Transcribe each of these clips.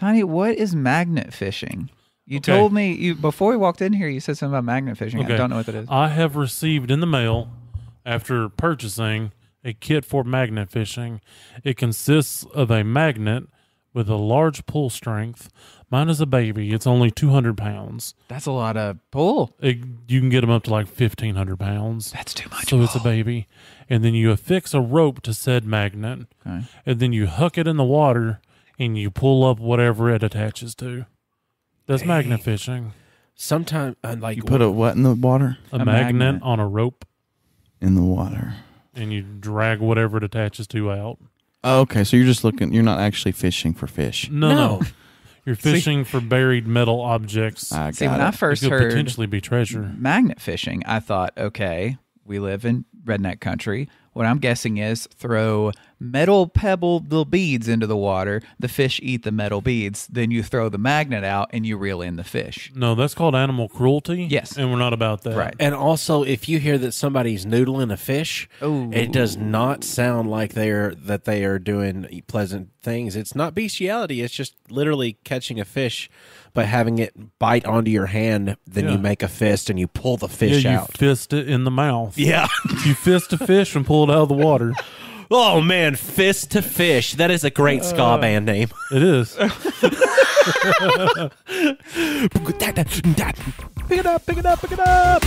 Tiny, what is magnet fishing? You told me before we walked in here. You said something about magnet fishing. I don't know what that is. I have received in the mail after purchasing a kit for magnet fishing. It consists of a magnet with a large pull strength. Mine is a baby. It's only 200 pounds. That's a lot of pull. You can get them up to like 1,500 pounds. That's too much. So it's a baby. And then you affix a rope to said magnet. Okay. And then you hook it in the water and you pull up whatever it attaches to. That's magnet fishing. Sometimes, you put a what in the water? A magnet on a rope. In the water. And you drag whatever it attaches to out. Oh, okay, so you're just looking. You're not actually fishing for fish. No. You're fishing for buried metal objects. When I first heard potentially be treasure. Magnet fishing, I thought, okay, we live in redneck country. What I'm guessing is throw metal pebble little beads into the water. The fish eat the metal beads. Then you throw the magnet out and you reel in the fish. No, that's called animal cruelty. Yes. And we're not about that. Right. And also, if you hear that somebody's noodling a fish, it does not sound like they are doing pleasant things. It's not bestiality. It's just literally catching a fish by having it bite onto your hand. Then you make a fist and you pull the fish out. You fist it in the mouth. Yeah. You fist a fish and pull it out of the water. Oh, man, Fist to Fish. That is a great ska band name. It is. Pick it up, pick it up, pick it up.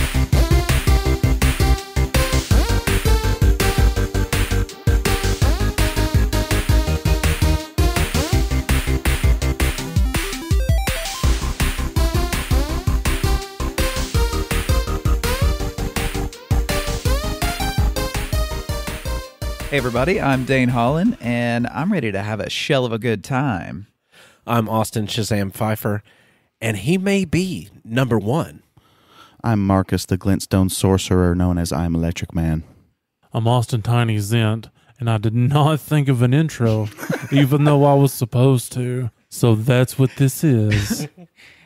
Hey, everybody, I'm Dane Holland, and I'm ready to have a shell of a good time. I'm Austin Shazam Pfeiffer, and he may be number one. I'm Marcus, the Glintstone Sorcerer, known as I'm Electric Man. I'm Austin Tiny Zent, and I did not think of an intro, even though I was supposed to. So that's what this is.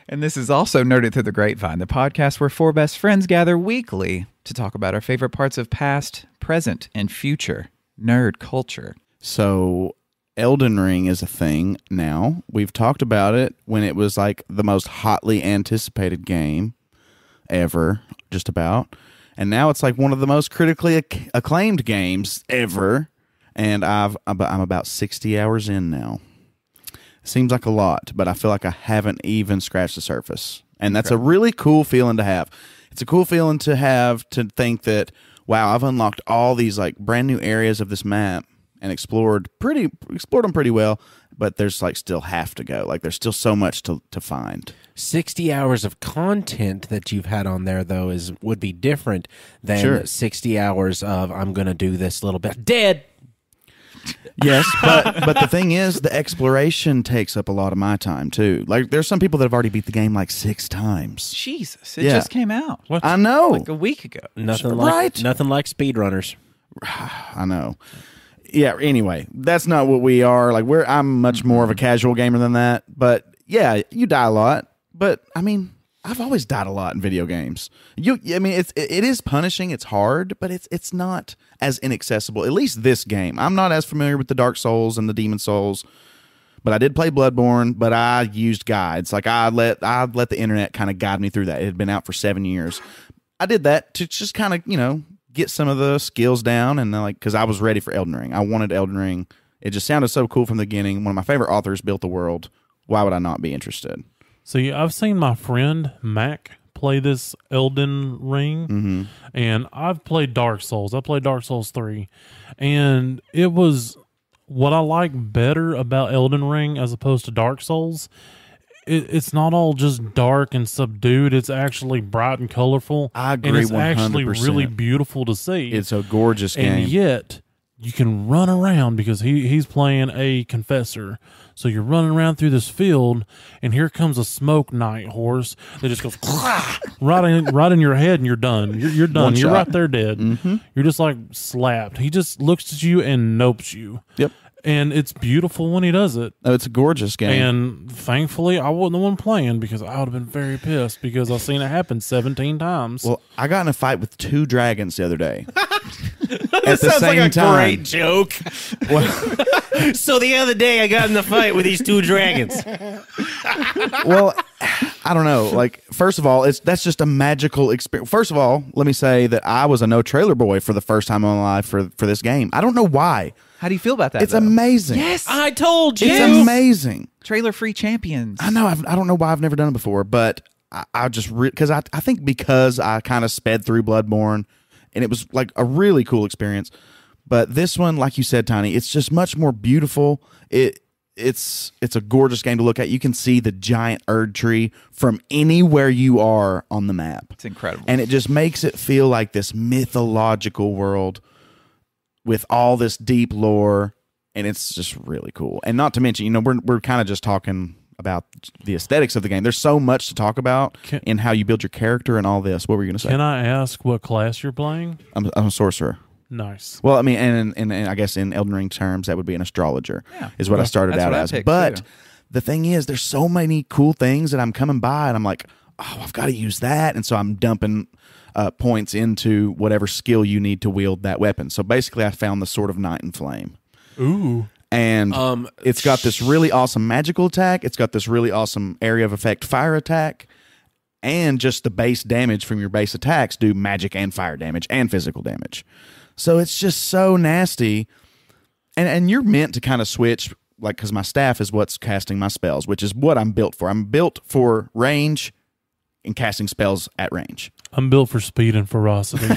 And this is also Nerded Through the Grapevine, the podcast where four best friends gather weekly to talk about our favorite parts of past, present, and future nerd culture. So Elden Ring is a thing now. We've talked about it when it was like the most hotly anticipated game ever, just about. And now it's like one of the most critically acclaimed games ever. And I'm about 60 hours in now. Seems like a lot, but I feel like I haven't even scratched the surface. And that's a really cool feeling to have. It's a cool feeling to have, to think that, wow, I've unlocked all these like brand new areas of this map and explored them pretty well, but there's like still half to go. Like there's still so much to find. 60 hours of content that you've had on there though would be different than 60 hours of I'm going to do this little bit. Dead. Yes, but the thing is, the exploration takes up a lot of my time too. Like there's some people that have already beat the game like 6 times. Jesus, it just came out. What? I know, like a week ago. Nothing like speedrunners. I know. Yeah. Anyway, that's not what we are. Like I'm much more of a casual gamer than that. But yeah, you die a lot. But I mean, I've always died a lot in video games. I mean, it is punishing. It's hard, but it's not as inaccessible. At least this game. I'm not as familiar with the Dark Souls and the Demon Souls, but I did play Bloodborne. But I used guides. Like I let the internet kind of guide me through that. It had been out for 7 years. I did that to just kind of get some of the skills down, and because I was ready for Elden Ring. I wanted Elden Ring. It just sounded so cool from the beginning. One of my favorite authors built the world. Why would I not be interested? See, I've seen my friend Mac play this Elden Ring, and I've played Dark Souls. I played Dark Souls 3, and it was what I like better about Elden Ring as opposed to Dark Souls. It's not all just dark and subdued. It's actually bright and colorful. I agree, and it's 100%. actually really beautiful to see. It's a gorgeous game. And yet, you can run around because he's playing a confessor. So you're running around through this field, and here comes a smoke knight horse that just goes right in your head, and you're done. You're done. You're right there dead. You're just like slapped. He just looks at you and nopes you. Yep. And it's beautiful when he does it. Oh, it's a gorgeous game. And thankfully, I wasn't the one playing because I would have been very pissed because I've seen it happen 17 times. Well, I got in a fight with 2 dragons the other day. At the same time, great joke. So the other day I got in the fight with these two dragons. well, I don't know. Like, first of all, that's just a magical experience. First of all, let me say that I was a no trailer boy for the first time in my life for this game. I don't know why. How do you feel about that? It's amazing. Yes, I told you. It's amazing. Trailer-free champions. I know. I don't know why I've never done it before, but I just because I think because I kind of sped through Bloodborne, and it was like a really cool experience. But this one, like you said, Tiny, it's just much more beautiful. It's a gorgeous game to look at. You can see the giant Erd tree from anywhere you are on the map. It's incredible, and it just makes it feel like this mythological world with all this deep lore, and it's just really cool. And not to mention, we're kind of just talking about the aesthetics of the game. There's so much to talk about in how you build your character and all this. What were you going to say? Can I ask what class you're playing? I'm a sorcerer. Nice. Well, I mean, and I guess in Elden Ring terms, that would be an astrologer, is what I started out as. But the thing is, there's so many cool things that I'm coming by, and I'm like, oh, I've got to use that. And so I'm dumping points into whatever skill you need to wield that weapon. So basically, I found the Sword of Night and Flame. Ooh. And it's got this really awesome magical attack. It's got this really awesome area of effect fire attack. And just the base damage from your base attacks do magic and fire damage and physical damage. So it's just so nasty. And you're meant to kind of switch, like, because my staff is what's casting my spells, which is what I'm built for. I'm built for range and casting spells at range. I'm built for speed and ferocity.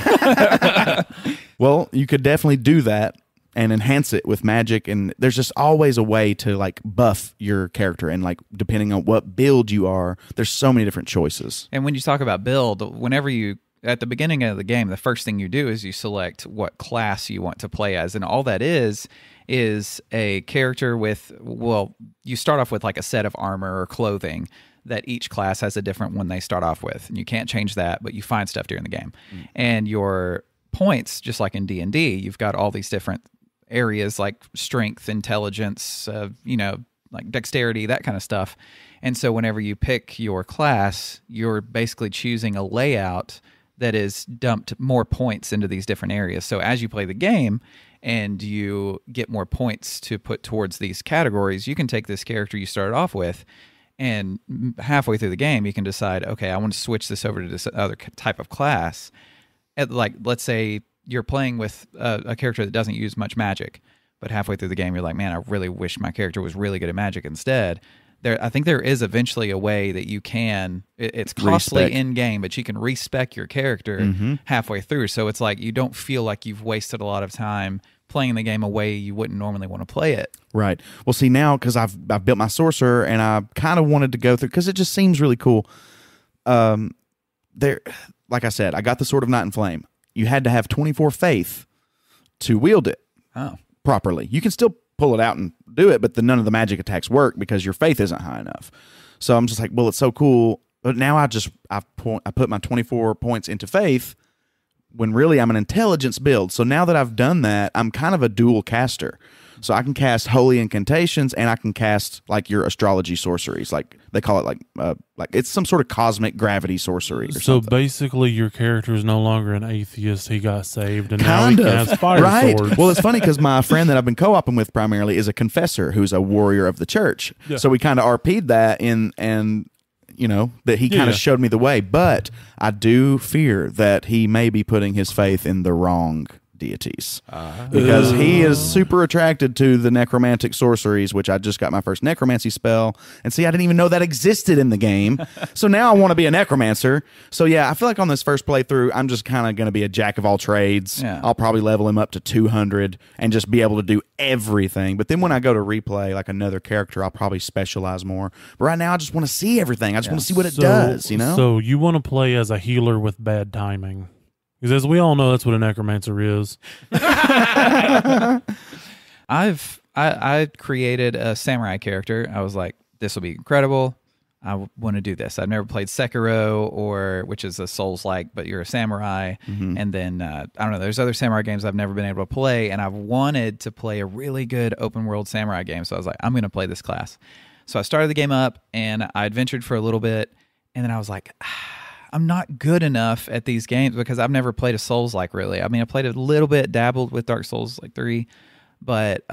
Well, you could definitely do that and enhance it with magic, and there's just always a way to like buff your character, and like depending on what build you are, there's so many different choices. And when you talk about build, whenever you at the beginning of the game, the first thing you do is you select what class you want to play as, and all that is a character with, well, you start off with like a set of armor or clothing that each class has a different one they start off with, and you can't change that, but you find stuff during the game. And your points, just like in D&D, you've got all these different areas like strength, intelligence, like dexterity, that kind of stuff. And so whenever you pick your class, you're basically choosing a layout that is dumped more points into these different areas. So as you play the game and you get more points to put towards these categories, you can take this character you started off with, and halfway through the game, you can decide, okay, I want to switch this over to this other type of class. Like, let's say you're playing with a character that doesn't use much magic, but halfway through the game, you're like, man, I really wish my character was really good at magic instead. I think there is eventually a way that you can, it's costly in-game, but you can respec your character halfway through. So it's like you don't feel like you've wasted a lot of time playing the game a way you wouldn't normally want to play it. Right. Well, see, now, because I've built my sorcerer, and I kind of wanted to go through, because it just seems really cool. Like I said, I got the Sword of Night and Flame. You had to have 24 faith to wield it properly. You can still pull it out and do it, but none of the magic attacks work because your faith isn't high enough. So I'm just like, well, it's so cool. But now I put my 24 points into faith when really I'm an intelligence build. So now that I've done that, I'm kind of a dual caster. So I can cast holy incantations, and I can cast like your astrology sorceries, like they call it, like it's some sort of cosmic gravity sorcery. Or so something. basically, your character is no longer an atheist. He got saved, and now he has fire swords. Well, it's funny because my friend that I've been co-oping with primarily is a confessor who's a warrior of the church. Yeah. So we kind of RP'd that and that he kind of showed me the way. But I do fear that he may be putting his faith in the wrong deities, because he is super attracted to the necromantic sorceries, which I just got my first necromancy spell, and see, I didn't even know that existed in the game. So now I want to be a necromancer. So yeah, I feel like on this first playthrough, I'm just kind of going to be a jack of all trades. I'll probably level him up to 200 and just be able to do everything. But then when I go to replay like another character, I'll probably specialize more. But right now I just want to see everything. I just want to see what it does, So you want to play as a healer with bad timing. Because as we all know, that's what a necromancer is. I created a samurai character. I was like, this will be incredible. I want to do this. I've never played Sekiro, which is a Souls-like, but you're a samurai. And then, I don't know, there's other samurai games I've never been able to play, and I've wanted to play a really good open-world samurai game. So I was like, I'm going to play this class. So I started the game up, and I adventured for a little bit, and then I was like, I'm not good enough at these games because I've never played a Souls-like, really. I mean, I played a little bit, dabbled with Dark Souls like 3, but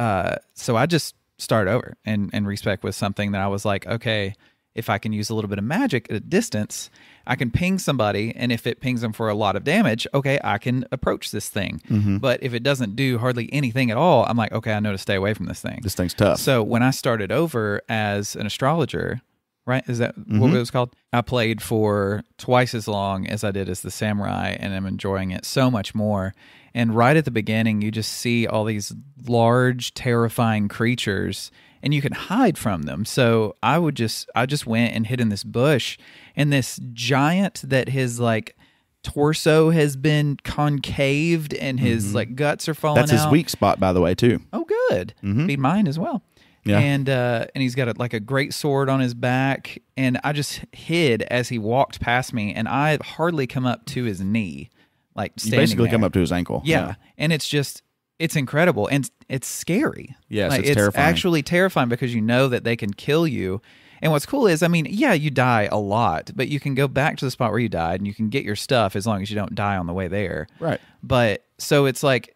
so I just started over and respec with something that I was like, okay, if I can use a little bit of magic at a distance, I can ping somebody, and if it pings them for a lot of damage, okay, I can approach this thing. But if it doesn't do hardly anything at all, I'm like, okay, I know to stay away from this thing. This thing's tough. So when I started over as an astrologer, right? Is that what it was called? I played for twice as long as I did as the samurai, and I'm enjoying it so much more. And right at the beginning, you just see all these large, terrifying creatures, and you can hide from them. So I just went and hid in this bush, and this giant that his like torso has been concaved and his like guts are falling out. That's his weak spot, by the way, too. Oh, good. Be mine as well. Yeah. And he's got like a great sword on his back, and I just hid as he walked past me, and I hardly come up to his knee, like You standing basically there. come up to his ankle. Yeah, and it's incredible, and it's scary. Yes, like, it's terrifying. Actually terrifying because you know that they can kill you. And what's cool is, I mean, yeah, you die a lot, but you can go back to the spot where you died, and you can get your stuff as long as you don't die on the way there. Right. But so it's like,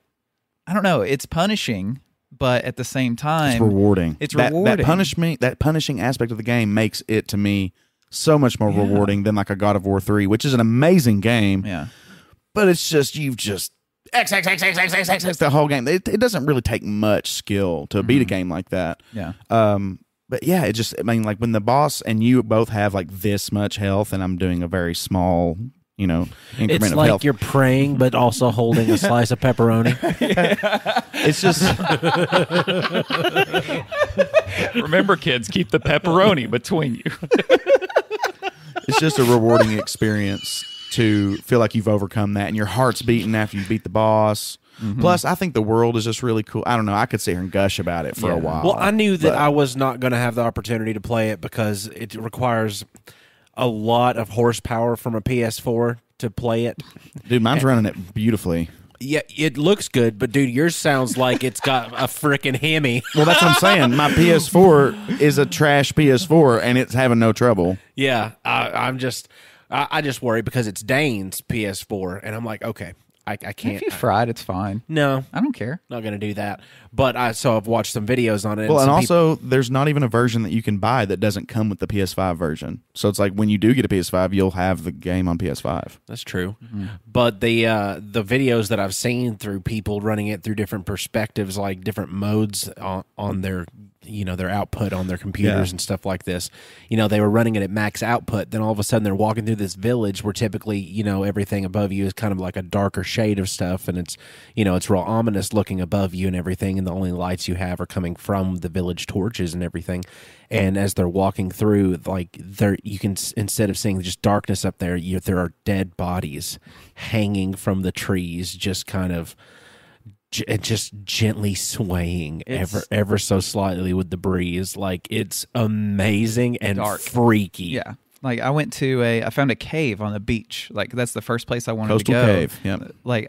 I don't know, it's punishing, but at the same time, It's rewarding. It's That rewarding. that punishing aspect of the game makes it, to me, so much more rewarding than like a God of War 3, which is an amazing game. Yeah. But it's just, you've just X the whole game. It doesn't really take much skill to beat a game like that. Yeah. But yeah, it just, I mean, like when the boss and you both have like this much health, and I'm doing a very small, increment It's of like health. you're praying, but also holding a slice of pepperoni. It's just, Remember, kids, keep the pepperoni between you. it's just a rewarding experience to feel like you've overcome that, and your heart's beating after you beat the boss. Plus, I think the world is just really cool. I don't know. I could sit here and gush about it for a while. Well, I knew that but- I was not going to have the opportunity to play it because it requires a lot of horsepower from a PS4 to play it. Dude, mine's running it beautifully. Yeah, it looks good, but dude, yours sounds like it's got a freaking Hemi. Well, that's what I'm saying. My PS4 is a trash PS4, and it's having no trouble. Yeah, I just worry because it's Dane's PS4, and I'm like, okay, I can't. If you fried, it's fine. No, I don't care. not going to do that. But I've watched some videos on it. Well, and some also, there's not even a version that you can buy that doesn't come with the PS5 version. So it's like when you do get a PS5, you'll have the game on PS5. That's true. But the videos that I've seen through people running it through different perspectives, like different modes on their their output on their computers and stuff like this. They were running it at max output. Then all of a sudden they're walking through this village where typically everything above you is kind of like a darker shade of stuff, and it's it's real ominous looking above you and everything, and the only lights you have are coming from the village torches and everything. And as they're walking through, like you can, instead of seeing just darkness up there, there are dead bodies hanging from the trees, just kind of just gently swaying ever so slightly with the breeze. Like, it's amazing and dark. Freaky. Yeah. Like I found a cave on the beach. Like that's the first place I wanted Coastal to go. cave. Yep. Like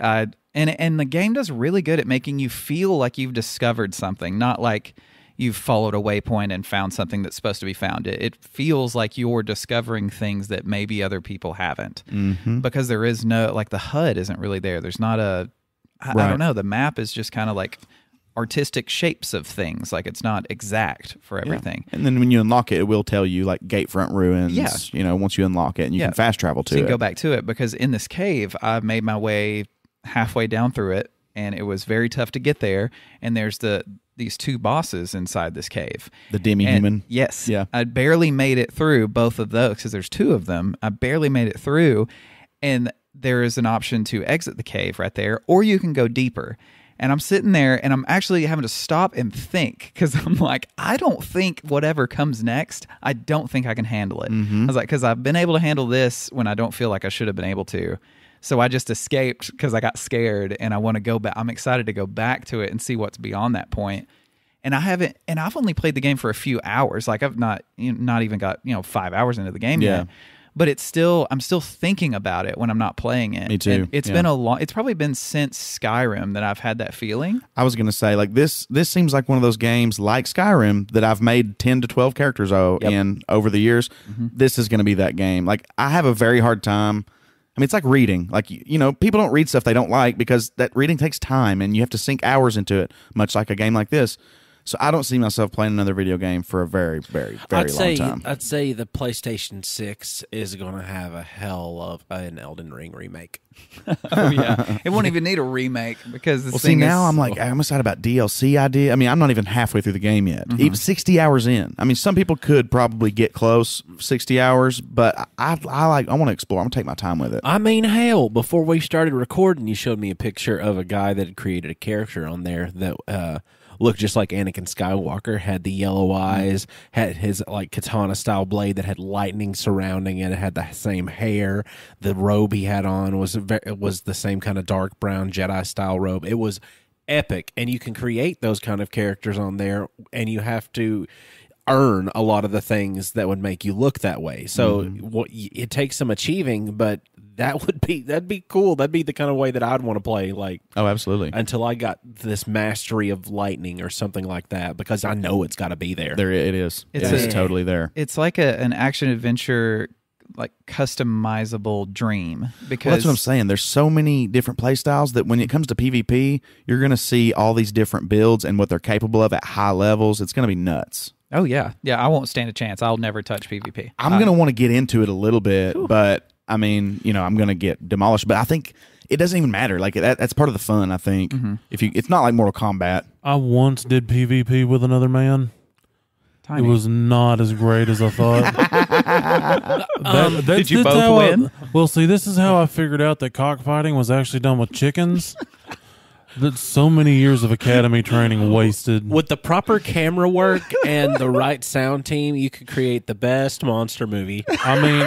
and the game does really good at making you feel like you've discovered something, not like you've followed a waypoint and found something that's supposed to be found. It feels like you're discovering things that maybe other people haven't, because there is no, like, the HUD isn't really there. There's not a, I don't know. The map is just kind of like artistic shapes of things. Like, it's not exact for everything. And then when you unlock it, it will tell you like Gatefront ruins. Yeah. Once you unlock it, and you can fast travel to So you it. go back to it, because in this cave, I made my way halfway down through it, and it was very tough to get there. And there's these two bosses inside this cave. The demi-human. Yes. Yeah. I barely made it through both of those, because there's two of them. I barely made it through, and there is an option to exit the cave right there, or you can go deeper. And I'm sitting there, and I'm actually having to stop and think, because I'm like, I don't think whatever comes next, I don't think I can handle it. I was like, because I've been able to handle this when I don't feel like I should have been able to. So I just escaped because I got scared, and I want to go back. I'm excited to go back to it and see what's beyond that point. And I've only played the game for a few hours. Like, I've not even got 5 hours into the game yet. but I'm still thinking about it when I'm not playing it. Me too. And it's been it's probably been since Skyrim that I've had that feeling. I was going to say, like, this seems like one of those games like Skyrim that I've made 10 to 12 characters in over the years. This is going to be that game. Like, I have a very hard time. I mean, it's like reading. Like, people don't read stuff they don't like because that reading takes time and you have to sink hours into it, much like a game like this. So I don't see myself playing another video game for a very, very, very long time. I'd say the PlayStation 6 is going to have a hell of an Elden Ring remake. Oh, yeah. It won't even need a remake because this thing now I'm like, I'm excited about DLC idea. I mean, I'm not even halfway through the game yet. Even 60 hours in. I mean, some people could probably get close 60 hours, but I want to explore. I'm going to take my time with it. I mean, hell, before we started recording, you showed me a picture of a guy that had created a character on there that looked just like Anakin Skywalker, had the yellow eyes, had his like katana style blade that had lightning surrounding it, had the same hair. The robe he had on was the same kind of dark brown Jedi style robe. It was epic, and you can create those kind of characters on there, and you have to earn a lot of the things that would make you look that way. So it takes some achieving, but that'd be cool. That'd be the kind of way that I'd want to play. Like, oh, absolutely. Until I got this mastery of lightning or something like that, because I know it's got to be there. There it is. It's totally there. It's like an action adventure, like customizable dream. Because that's what I'm saying. There's so many different play styles that when it comes to PvP, you're going to see all these different builds and what they're capable of at high levels. It's going to be nuts. Oh yeah, I won't stand a chance. I'll never touch PvP. I'm going to want to get into it a little bit, but I mean, I'm going to get demolished. But I think it doesn't even matter. Like that's part of the fun. I think it's not like Mortal Kombat. I once did PvP with another man. Tiny. It was not as great as I thought. Did you both win? Well, see, this is how I figured out that cockfighting was actually done with chickens. That's so many years of academy training wasted. With the proper camera work and the right sound team, you could create the best monster movie. I mean,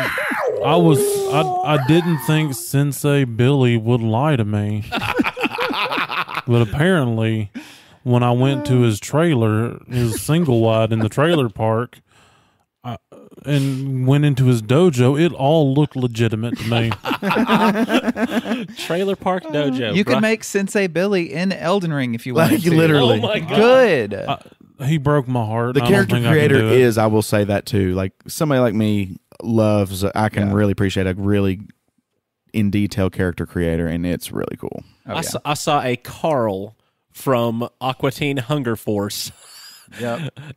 I didn't think Sensei Billy would lie to me. But apparently, when I went to his trailer, his single wide in the trailer park, and went into his dojo, it all looked legitimate to me. Trailer park dojo. You can make Sensei Billy in Elden Ring if you want like, to. Literally. Oh my God. Good. He broke my heart. The character creator is, I will say that too. Like somebody like me loves, I can really appreciate a really in detail character creator, and it's really cool. Oh, I saw a Carl from Aqua Teen Hunger Force.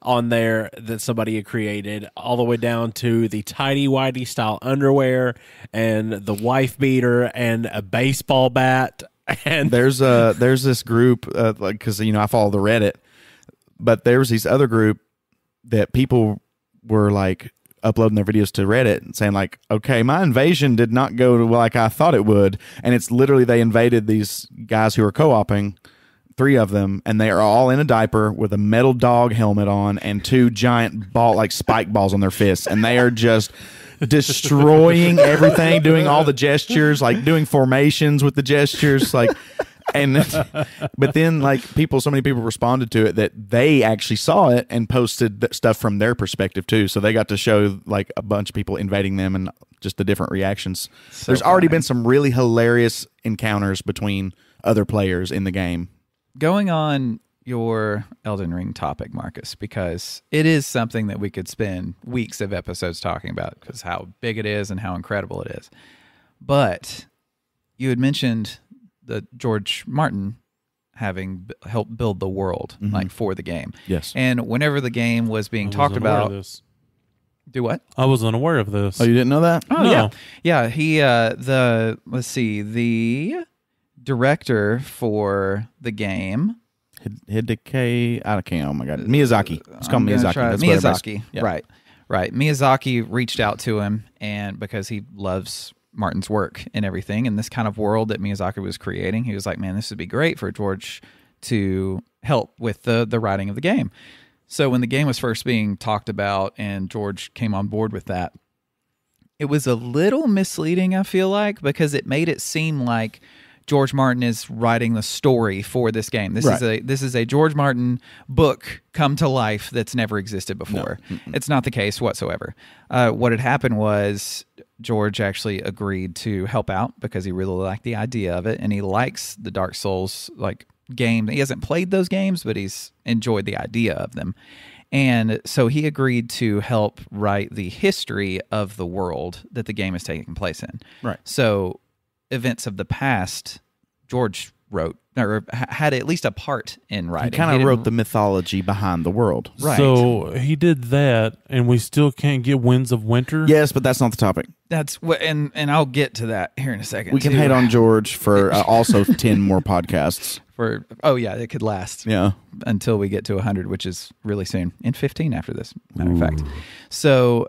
On there that somebody had created, all the way down to the tidy whitey style underwear and the wife beater and a baseball bat. And there's this group like, because I follow the Reddit, but there was this other group that people were like uploading their videos to Reddit and saying like, okay, my invasion did not go like I thought it would, and it's literally they invaded these guys who are co-oping. 3 of them, and they are all in a diaper with a metal dog helmet on and 2 giant spike balls on their fists, and they are just destroying everything, doing all the gestures, like doing formations with the gestures, like. And but then so many people responded to it that they actually saw it and posted stuff from their perspective too, so they got to show like a bunch of people invading them and just the different reactions. There's already been some really hilarious encounters between other players in the game. Going on your Elden Ring topic, Marcus, because it is something that we could spend weeks of episodes talking about because how big it is and how incredible it is. But you had mentioned the George Martin having helped build the world for the game. Yes. And whenever the game was being talked about, do what? I was unaware of this. Oh, you didn't know that? Oh, no. Yeah. He the director for the game, Hideki, I can't. Oh my God, Miyazaki. It's called Miyazaki. That's Miyazaki, right? Miyazaki reached out to him, and because he loves Martin's work and everything, and this kind of world that Miyazaki was creating, he was like, "Man, this would be great for George to help with the writing of the game." So when the game was first being talked about, and George came on board with that, it was a little misleading, I feel like, because it made it seem like George Martin is writing the story for this game. This is a George Martin book come to life that's never existed before. No. It's not the case whatsoever. What had happened was George actually agreed to help out because he really liked the idea of it, and he likes the Dark Souls game. He hasn't played those games, but he's enjoyed the idea of them. And so he agreed to help write the history of the world that the game is taking place in. Right. So events of the past, George wrote, or had at least a part in writing. He kind of wrote the mythology behind the world. Right. So he did that, and we still can't get Winds of Winter? Yes, but that's not the topic. That's what, and I'll get to that here in a second. We can hate on George for also 10 more podcasts. It could last. Yeah. Until we get to 100, which is really soon. In 15 after this, matter of fact. So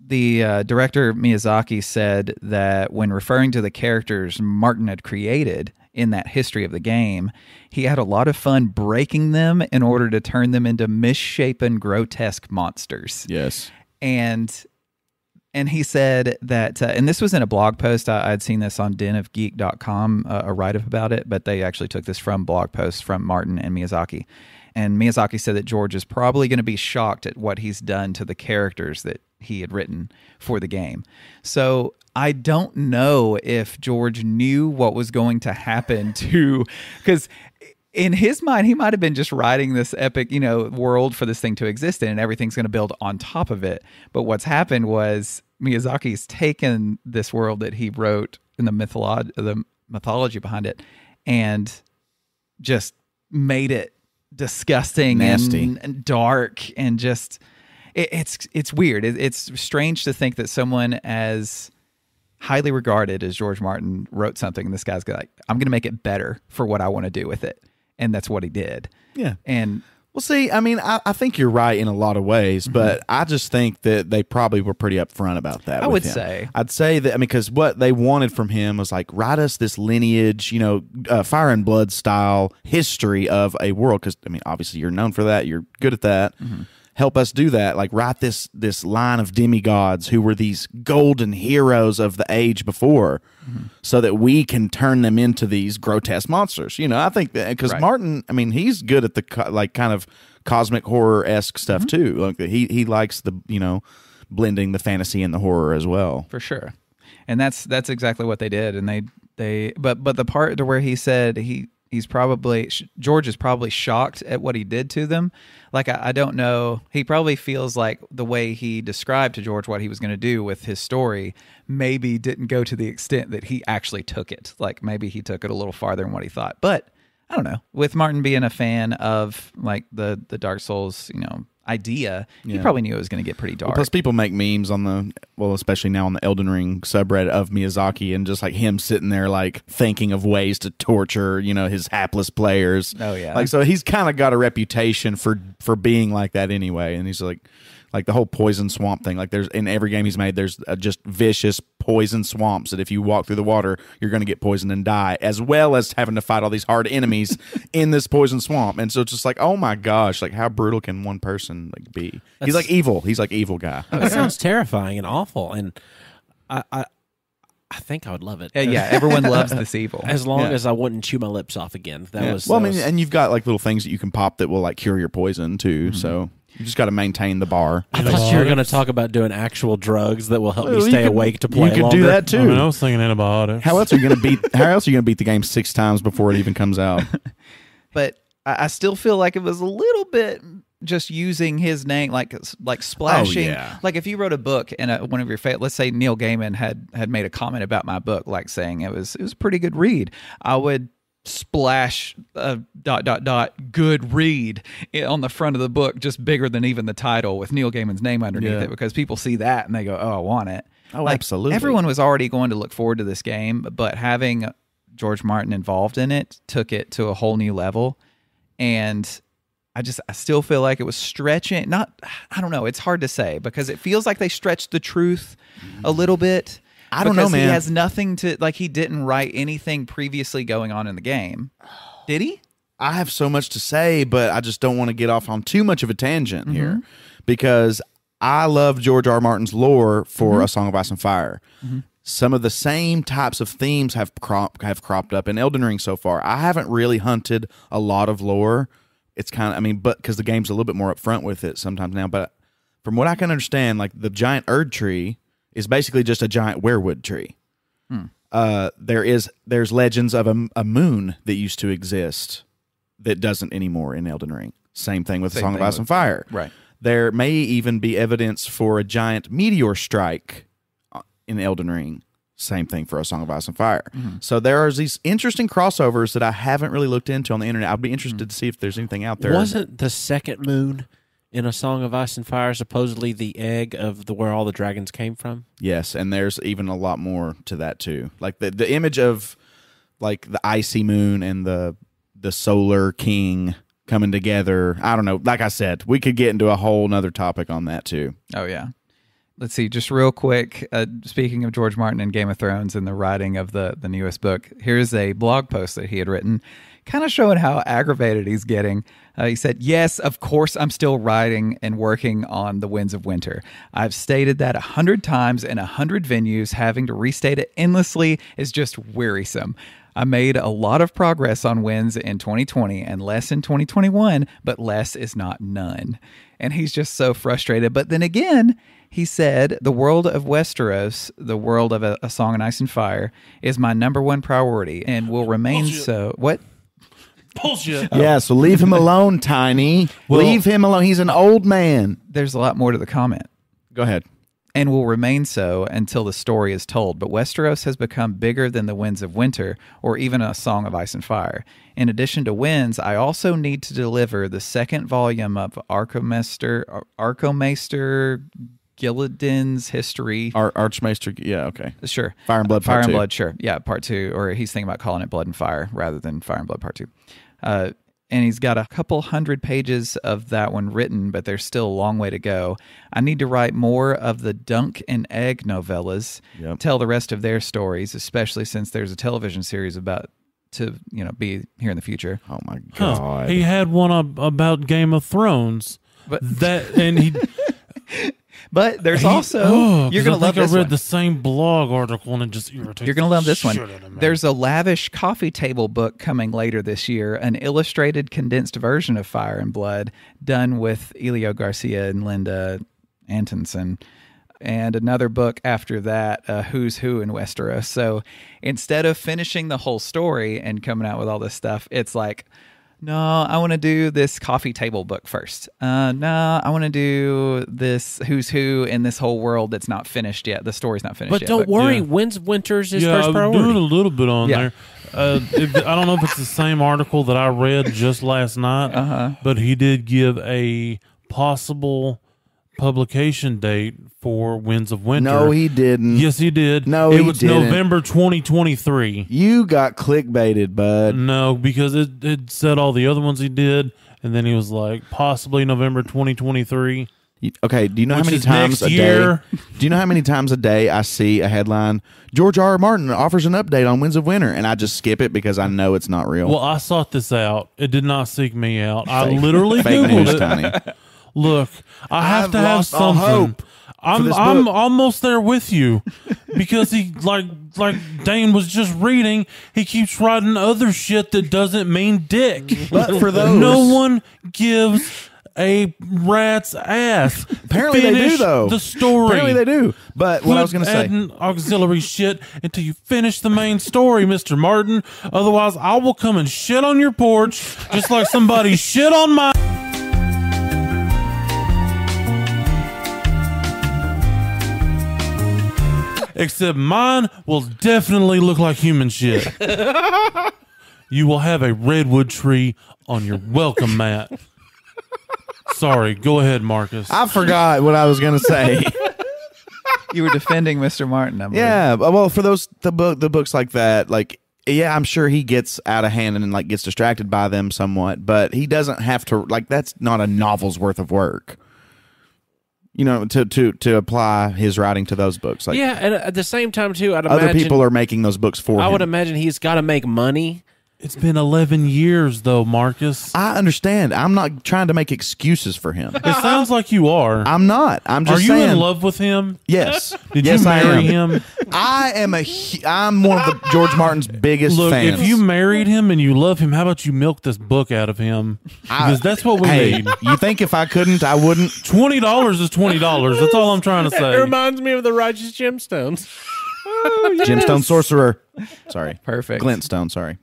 the director Miyazaki said that when referring to the characters Martin had created in that history of the game, he had a lot of fun breaking them in order to turn them into misshapen, grotesque monsters. Yes. And he said that, and this was in a blog post, I'd seen this on denofgeek.com, a write-up about it, but they actually took this from blog posts from Martin and Miyazaki. And Miyazaki said that George is probably going to be shocked at what he's done to the characters that he had written for the game. So I don't know if George knew what was going to happen to, because in his mind, he might have been just writing this epic, world for this thing to exist in, and everything's going to build on top of it. But what's happened was Miyazaki's taken this world that he wrote in the mythology behind it and just made it disgusting, nasty, and dark, and just it's weird. It's strange to think that someone as highly regarded as George Martin wrote something, and this guy's like, I'm going to make it better for what I want to do with it. And that's what he did. Yeah. And well, see, I mean, I think you're right in a lot of ways, but I just think that they probably were pretty upfront about that. I'd say that, because what they wanted from him was write us this lineage, Fire and Blood style history of a world. Because, obviously you're known for that. You're good at that. Mm-hmm. Help us do that. Write this line of demigods who were these golden heroes of the age before, so that we can turn them into these grotesque monsters. I think that because Martin, he's good at the kind of cosmic horror-esque stuff too. He likes the blending the fantasy and the horror as well. For sure. And that's exactly what they did. And but the part to where he said George is probably shocked at what he did to them. I don't know. He probably feels like the way he described to George what he was going to do with his story maybe didn't go to the extent that he actually took it. Maybe he took it a little farther than what he thought. But I don't know. With Martin being a fan of the Dark Souls, idea, he probably knew it was going to get pretty dark. Well, plus people make memes on especially now on the Elden Ring subreddit of Miyazaki, and just him sitting there thinking of ways to torture his hapless players. Oh yeah. So he's kind of got a reputation for being like that anyway, and he's like the whole poison swamp thing. There's in every game he's made, there's just vicious poison swamps that if you walk through the water, you're going to get poisoned and die, as well as having to fight all these hard enemies in this poison swamp. And so it's just oh my gosh, how brutal can one person be? He's evil. He's evil guy. That sounds terrifying and awful. And I think I would love it. Yeah, everyone loves this evil. As long as I wouldn't chew my lips off again. And you've got little things that you can pop that will cure your poison too. So you just got to maintain the bar. I thought you were going to talk about doing actual drugs that will help me stay awake to play. You could do that too. I was thinking antibiotics. How else are you going to beat the game 6 times before it even comes out? But I still feel like it was a little bit just using his name, like splashing. Oh, yeah. If you wrote a book and one of your let's say Neil Gaiman had made a comment about my book, saying it was a pretty good read, I would splash good read on the front of the book, just bigger than even the title, with Neil Gaiman's name underneath it, because people see that and they go, oh, I want it. Oh, absolutely. Everyone was already going to look forward to this game, but having George Martin involved in it took it to a whole new level. And I still feel like it was stretching. I don't know. It's hard to say, because it feels like they stretched the truth a little bit. I don't know, man. He has nothing to, he didn't write anything previously going on in the game. Did he? I have so much to say, but I just don't want to get off on too much of a tangent here, because I love George R. Martin's lore for A Song of Ice and Fire. some of the same types of themes have cropped up in Elden Ring so far. I haven't really hunted a lot of lore. It's kind of, but because the game's a little bit more upfront with it sometimes now. But from what I can understand, like the giant Erd tree is basically just a giant werewood tree. There's legends of a moon that used to exist that doesn't anymore in Elden Ring. Same thing with the Song of Ice and Fire. Right. There may even be evidence for a giant meteor strike in Elden Ring. Same thing for A Song of Ice and Fire. So there are these interesting crossovers that I haven't really looked into on the internet. I'd be interested to see if there's anything out there. Wasn't the second moon in A Song of Ice and Fire supposedly the egg of where all the dragons came from? Yes, and there's even a lot more to that too. Like the image of like the icy moon and the solar king coming together. I don't know. Like I said, we could get into a whole nother topic on that too. Oh, yeah. Let's see, just real quick, speaking of George Martin and Game of Thrones and the writing of the newest book, here's a blog post that he had written, kind of showing how aggravated he's getting. He said, yes, of course I'm still writing and working on The Winds of Winter. I've stated that 100 times in 100 venues. Having to restate it endlessly is just wearisome. I made a lot of progress on Winds in 2020 and less in 2021, but less is not none. And he's just so frustrated. But then again, he said, the world of Westeros, the world of a Song of Ice and Fire, is my number one priority and will remain so. What? Bullshit. Yeah, so leave him alone, Tiny. Leave him alone. He's an old man. There's a lot more to the comment. Go ahead. And will remain so until the story is told. But Westeros has become bigger than the Winds of Winter or even A Song of Ice and Fire. In addition to Winds, I also need to deliver the second volume of Archmaester Gillidan's history. Archmaester, yeah, okay. Sure. Fire and Blood Part 2. Fire and Blood, sure. Yeah, Part 2. Or he's thinking about calling it Blood and Fire rather than Fire and Blood Part 2. And he's got a couple hundred pages of that one written, but there's still a long way to go. I need to write more of the Dunk and Egg novellas, tell the rest of their stories, especially since there's a television series about to be here in the future. Oh my God. He had one about Game of Thrones. But But there's also you're going to love this I read one. the same blog article and it just irritates. You're going to love this one. shit out of me. There's a lavish coffee table book coming later this year, an illustrated condensed version of Fire and Blood done with Elio Garcia and Linda Antonsen, and another book after that, Who's Who in Westeros. So instead of finishing the whole story and coming out with all this stuff, it's like, no, I want to do this coffee table book first. No, I want to do this Who's Who in this whole world that's not finished yet. The story's not finished But yet. don't worry, Winds of Winter's his first I'm priority. doing a little bit on Yeah. there. I don't know if it's the same article that I read just last night, but he did give a possible publication date for Winds of Winter. No, he didn't. Yes, he did. No, it he was didn't. November 2023. You got clickbaited, bud. No, because it said all the other ones he did, and then he was like, possibly November 2023. Okay, do you know how Which many is times next a year. day? Do you know how many times a day I see a headline, George R. R. Martin offers an update on Winds of Winter, and I just skip it because I know it's not real. Well, I sought this out. It did not seek me out. I literally Fake Googled news, it. Tony. Look, I have I've to have lost all something. hope I'm this I'm book. almost there with you because he like Dane was just reading. He keeps writing other shit that doesn't mean dick. But for those, No one gives a rat's ass. Apparently they do, Finish though. The story. Apparently they do. But what I was going to say, adding auxiliary shit until you finish the main story, Mr. Martin. Otherwise, I will come and shit on your porch just like somebody shit on my. Except mine will definitely look like human shit. You will have a redwood tree on your welcome mat. Sorry, go ahead, Marcus. I forgot what I was going to say. You were defending Mr. Martin. I believe. Yeah, well, for the books like that, like, yeah, I'm sure he gets out of hand and like gets distracted by them somewhat, but he doesn't have to. Like, that's not a novel's worth of work, to apply his writing to those books. Like, Yeah, and at the same time too, I'd other imagine people are making those books for him. I would imagine he's got to make money. It's been 11 years, though, Marcus. I understand. I'm not trying to make excuses for him. It sounds like you are. I'm not. I'm just saying. Are you saying, in love with him? Yes. Did yes, you marry I am. him? I'm one of the George Martin's biggest Look, fans. if you married him and you love him, how about you milk this book out of him? Because that's what we need. You think if I couldn't, I wouldn't? $20 is $20. That's all I'm trying to say. It reminds me of the Righteous Gemstones. Gemstone Sorcerer. Sorry. Perfect. Glintstone, sorry.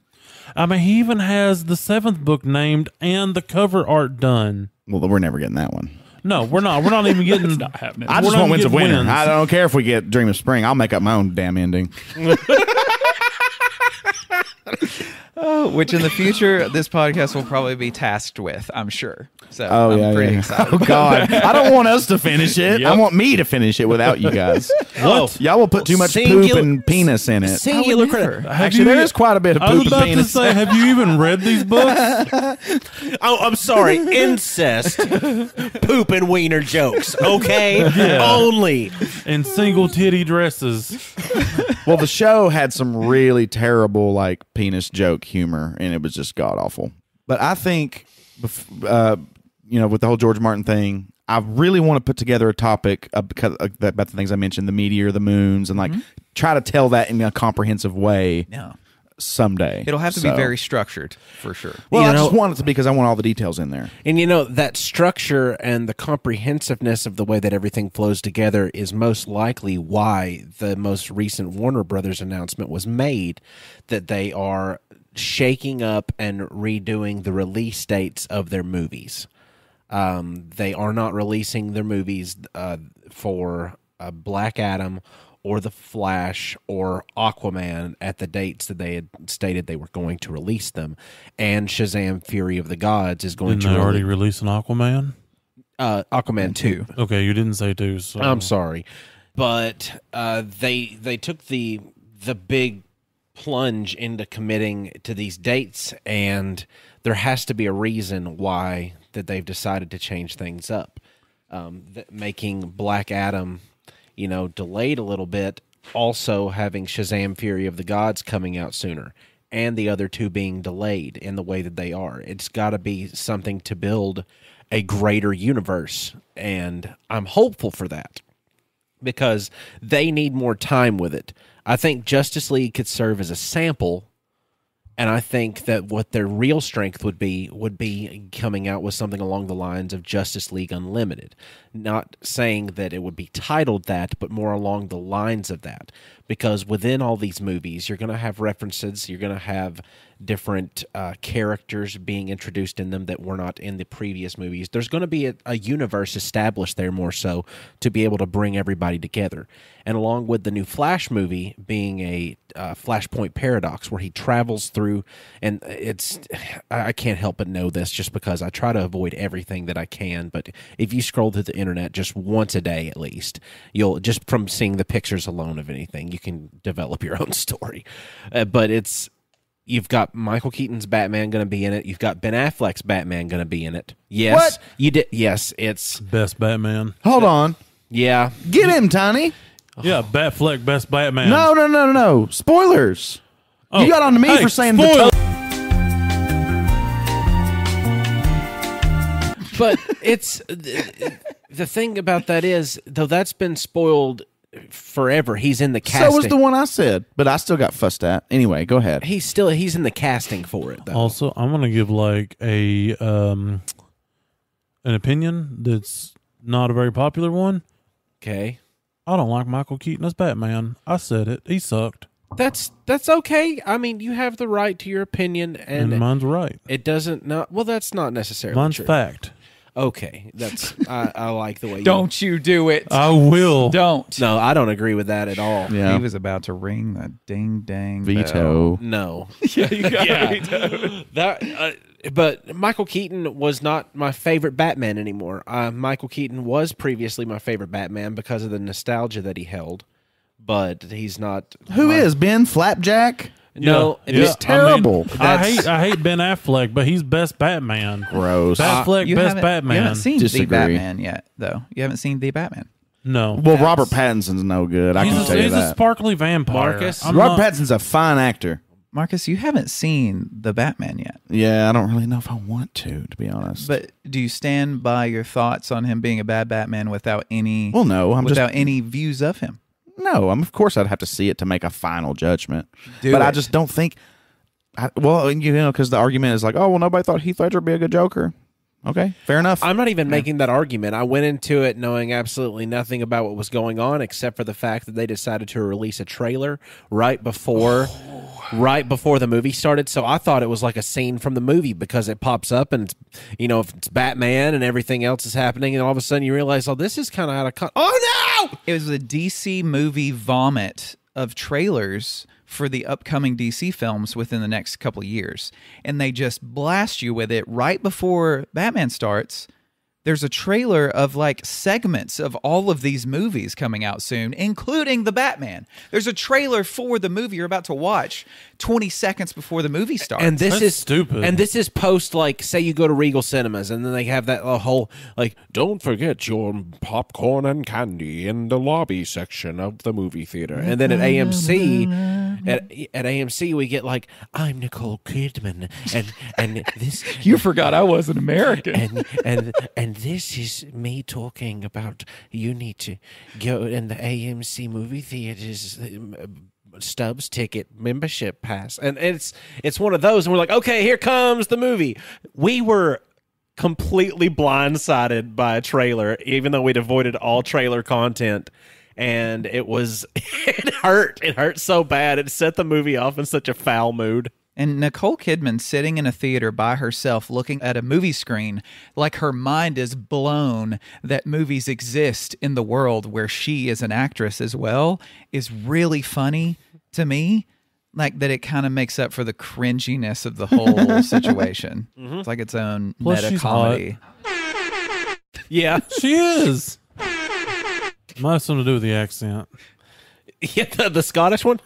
I mean, he even has the 7th book named and the cover art done. Well, we're never getting that one. No, we're not. We're not even getting. It's not happening. I just want Winds of Winter. I don't care if we get Dream of Spring. I'll make up my own damn ending. Which in the future, this podcast will probably be tasked with, I'm sure. So I'm pretty excited. Oh, God. I don't want us to finish it. I want me to finish it without you guys. What? Y'all will put too much poop and penis in it. Singular credit. Actually, there is quite a bit of I was poop and about to penis. say, have you even read these books? Oh, I'm sorry. Incest, poop, and wiener jokes. Okay, only. And single titty dresses. Well, the show had some really terrible, like, penis joke humor, and it was just god-awful. But I think, with the whole George Martin thing, I really want to put together a topic because about the things I mentioned, the meteor, the moons, and, like, try to tell that in a comprehensive way someday. It'll have to be very structured, for sure. Well, I just want it to be because I want all the details in there. And that structure and the comprehensiveness of the way that everything flows together is most likely why the most recent Warner Brothers announcement was made, that they are shaking up and redoing the release dates of their movies. They are not releasing their movies for Black Adam or The Flash or Aquaman at the dates that they had stated they were going to release them. And Shazam! Fury of the Gods is going Didn't they already release an Aquaman? Aquaman 2. Okay, you didn't say 2. So. I'm sorry. But they took the big plunge into committing to these dates, and there has to be a reason why that they've decided to change things up. Making Black Adam delayed a little bit, also having Shazam! Fury of the Gods coming out sooner, and the other two being delayed in the way that they are. It's got to be something to build a greater universe, and I'm hopeful for that because they need more time with it. I think Justice League could serve as a sample, and I think that what their real strength would be coming out with something along the lines of Justice League Unlimited. Not saying that it would be titled that, but more along the lines of that. Because within all these movies, you're going to have references, you're going to have different characters being introduced in them that were not in the previous movies. There's going to be a universe established there more so to be able to bring everybody together. And along with the new Flash movie being a Flashpoint paradox where he travels through, and I can't help but know this just because I try to avoid everything that I can, but if you scroll through the internet just once a day at least, you'll, just from seeing the pictures alone of anything, you can develop your own story. But you've got Michael Keaton's Batman going to be in it. You've got Ben Affleck's Batman going to be in it. Yes. What? You did. Yes, it's Best Batman. Hold on. Yeah. Get him, Tiny. Yeah, Batfleck, Best Batman. No. Spoilers. Oh, You got on to me for saying spoil- But it's the thing about that is, though, that's been spoiled forever. He's in the casting. So was the one I said, but I still got fussed at. Anyway, go ahead. He's in the casting for it, though. Also, I'm going to give like an opinion that's not a very popular one. Okay. I don't like Michael Keaton as Batman. I said it. He sucked. That's okay. I mean, you have the right to your opinion, and mine's right. it doesn't not. Well, that's not necessarily Mine's true. fact. Okay, that's I like the way. Don't you do it. I will. Don't. No, I don't agree with that at all. Yeah. He was about to ring the ding dang Veto. No. Yeah, you got vetoed. That. But Michael Keaton was not my favorite Batman anymore. Michael Keaton was previously my favorite Batman because of the nostalgia that he held, but he's not. Who is Ben Flapjack? No, Yeah. It's terrible. I hate Ben Affleck, but he's best Batman. Gross. Batfleck, You best haven't- Batman. You haven't seen Disagree. the Batman yet, though. You haven't seen the Batman. No. Well, Robert Pattinson's no good. I can tell you He's a that. sparkly vampire. Marcus? I'm Robert not- Pattinson's a fine actor. Marcus, you haven't seen the Batman yet. Yeah, I don't really know if I want to be honest. But do you stand by your thoughts on him being a bad Batman without any? Well, no, without any views of him. No, of course I'd have to see it to make a final judgment. But I just don't think. Because the argument is like, oh, well, nobody thought Heath Ledger would be a good Joker. Okay, fair enough. I'm not even making that argument. I went into it knowing absolutely nothing about what was going on, except for the fact that they decided to release a trailer right before the movie started. So I thought it was like a scene from the movie because it pops up and if it's Batman and everything else is happening, and all of a sudden you realize, oh, this is kind of out of oh no! It was a DC movie vomit of trailers for the upcoming DC films within the next couple of years. And they just blast you with it right before Batman starts. There's a trailer of like segments of all of these movies coming out soon, including the Batman. There's a trailer for the movie you're about to watch 20 seconds before the movie starts. And this is stupid. And this is post, like, say you go to Regal Cinemas and then they have that whole, like, don't forget your popcorn and candy in the lobby section of the movie theater. And then at AMC, at AMC we get like, I'm Nicole Kidman and this You forgot I was an American. and this is me talking about you need to go in the AMC movie theaters Stubbs ticket membership pass. And it's one of those, and we're like, okay, here comes the movie. We were completely blindsided by a trailer, even though we'd avoided all trailer content. And it hurt so bad. It set the movie off in such a foul mood. And Nicole Kidman sitting in a theater by herself looking at a movie screen like her mind is blown that movies exist in the world where she is an actress as well is really funny to me. Like that it kind of makes up for the cringiness of the whole situation. It's like its own meta comedy. Yeah. She is. Might have something to do with the accent. Yeah, the Scottish one?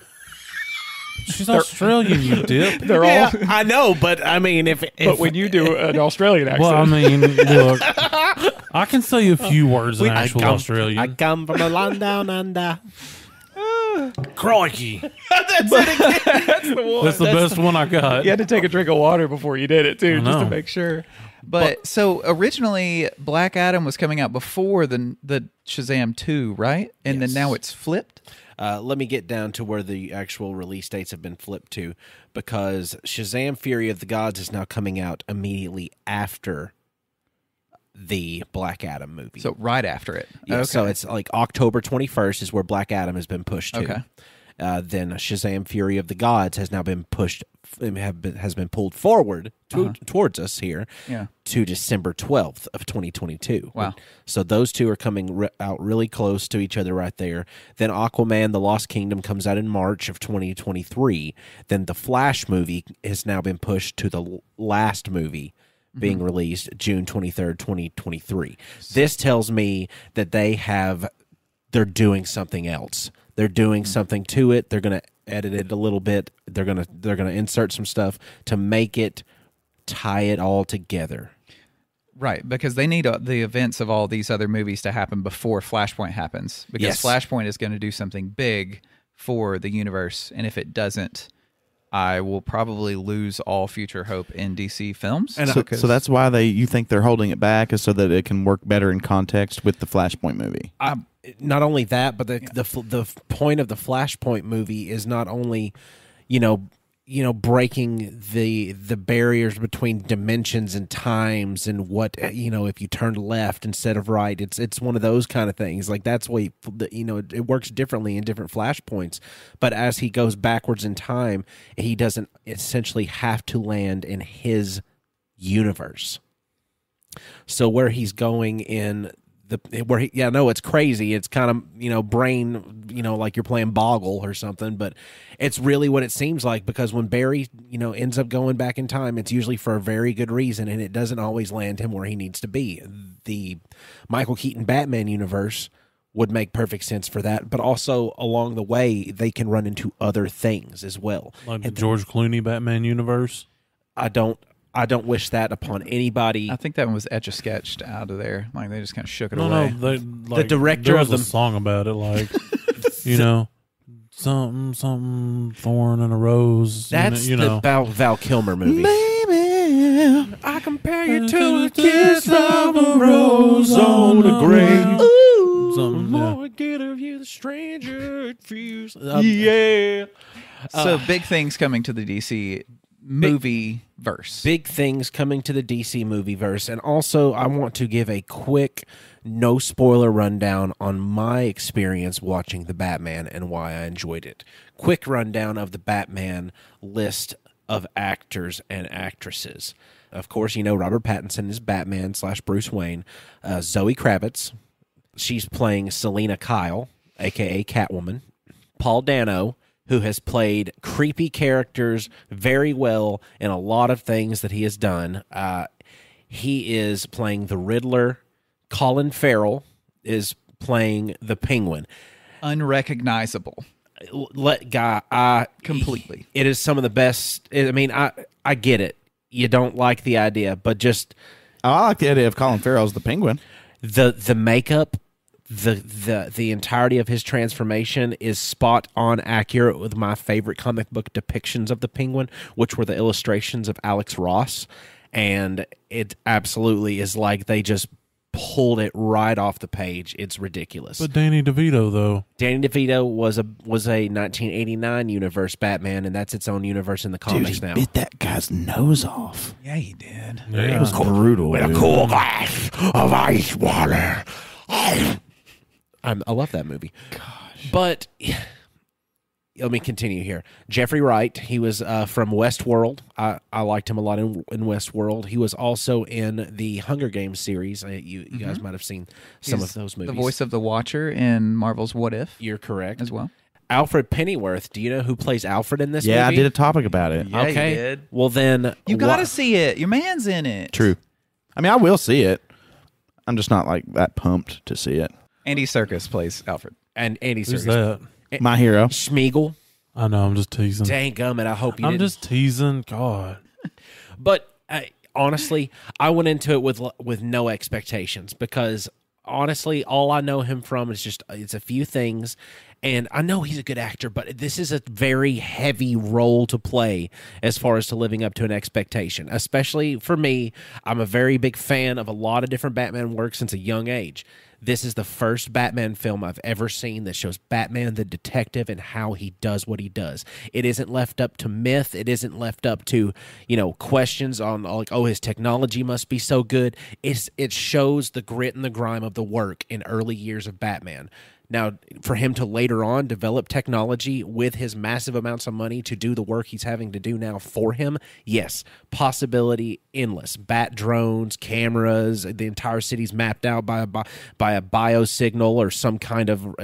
She's Australian, you dip. They're Yeah, all. I know, but I mean, if But when you do an Australian accent, Well, I mean, look, I can say a few words in actual Australian. I come from a land down under. Crikey. that's the one. That's the best one I got. You had to take a drink of water before you did it too, just to know. make sure. But so originally Black Adam was coming out before the Shazam 2, right? And then now it's flipped? Let me get down to where the actual release dates have been flipped to, because Shazam Fury of the Gods is now coming out immediately after the Black Adam movie. So right after it. Yeah, Okay. so it's like October 21st is where Black Adam has been pushed to. Okay. Then Shazam Fury of the Gods has now been pushed, has been pulled forward towards us here to December 12th of 2022. Wow. So those two are coming out really close to each other right there. Then Aquaman, The Lost Kingdom comes out in March of 2023. Then the Flash movie has now been pushed to the last movie being released June 23rd, 2023. This tells me that they're doing something else. They're doing something to it. They're going to edit it a little bit. They're going to insert some stuff to make it tie it all together. Right, because they need the events of all these other movies to happen before Flashpoint happens. Because Yes. Flashpoint is going to do something big for the universe, and if it doesn't, I will probably lose all future hope in DC films. And so that's why you think they're holding it back, is so that it can work better in context with the Flashpoint movie. Not only that, but the point of the Flashpoint movie is not only, breaking the barriers between dimensions and times and what, if you turn left instead of right, it's one of those kind of things. Like that's why, it works differently in different Flashpoints. But as he goes backwards in time, he doesn't essentially have to land in his universe. So where he's going in it's crazy. It's kind of, brain, like you're playing Boggle or something, but it's really what it seems like, because when Barry, ends up going back in time, it's usually for a very good reason, and it doesn't always land him where he needs to be. The Michael Keaton Batman universe would make perfect sense for that, but also along the way, they can run into other things as well. Like the George Clooney Batman universe. I don't wish that upon anybody. I think that one was etch-a-sketched out of there. Like they just kind of shook it No, away. the director there of was the a song about it, like, something thorn and a rose. That's you know. the Val Kilmer movie. Baby, I compare you to a kiss of a rose on a grave. Something, yeah. I get of you, the stranger it feels. Yeah. So big things coming to the DC movie verse. Big things coming to the DC movie verse. And also, I want to give a quick, no spoiler rundown on my experience watching The Batman and why I enjoyed it. Quick rundown of the Batman list of actors and actresses. Of course, you know Robert Pattinson is Batman / Bruce Wayne. Zoe Kravitz, she's playing Selena Kyle, a.k.a. Catwoman. Paul Dano, who has played creepy characters very well in a lot of things that he has done. He is playing the Riddler. Colin Farrell is playing the Penguin. Unrecognizable. Completely. It is some of the best. I mean, I get it. You don't like the idea, but just I like the idea of Colin Farrell as the Penguin. the makeup, the entirety of his transformation is spot on accurate with my favorite comic book depictions of the Penguin, which were the illustrations of Alex Ross, and it absolutely is like they just pulled it right off the page. It's ridiculous. But Danny DeVito, though. Danny DeVito was a 1989 universe Batman, and that's its own universe in the comics now. Bit that guy's nose off. Yeah, he did. Yeah. It was brutal. With a dude. cool glass of ice water. I love that movie. Gosh. But let me continue here. Jeffrey Wright, he was from Westworld. I liked him a lot in Westworld. He was also in the Hunger Games series. You guys might have seen some of those movies. The voice of the Watcher in Marvel's What If. You're correct. As well. Alfred Pennyworth. Do you know who plays Alfred in this Yeah, movie? I did a topic about it. Yeah, Okay. you did. Well, then You got to see it. Your man's in it. True. I mean, I will see it. I'm just not like that pumped to see it. Andy Serkis plays Alfred. And Andy Who's Serkis. that? My hero. Schmeagol. I know, I'm just teasing. Dang gummit, I hope you I'm didn't. just teasing. God. But honestly, I went into it with no expectations because honestly, all I know him from is it's a few things, and I know he's a good actor, but this is a very heavy role to play as far as to living up to an expectation. Especially for me, I'm a very big fan of a lot of different Batman work since a young age. This is the first Batman film I've ever seen that shows Batman the detective and how he does what he does. It isn't left up to myth. It isn't left up to, questions on like, oh, his technology must be so good. It shows the grit and the grime of the work in early years of Batman. Now, for him to later on develop technology with his massive amounts of money to do the work he's having to do now for him, yes, possibility endless. Bat drones, cameras, the entire city's mapped out by a biosignal or some kind of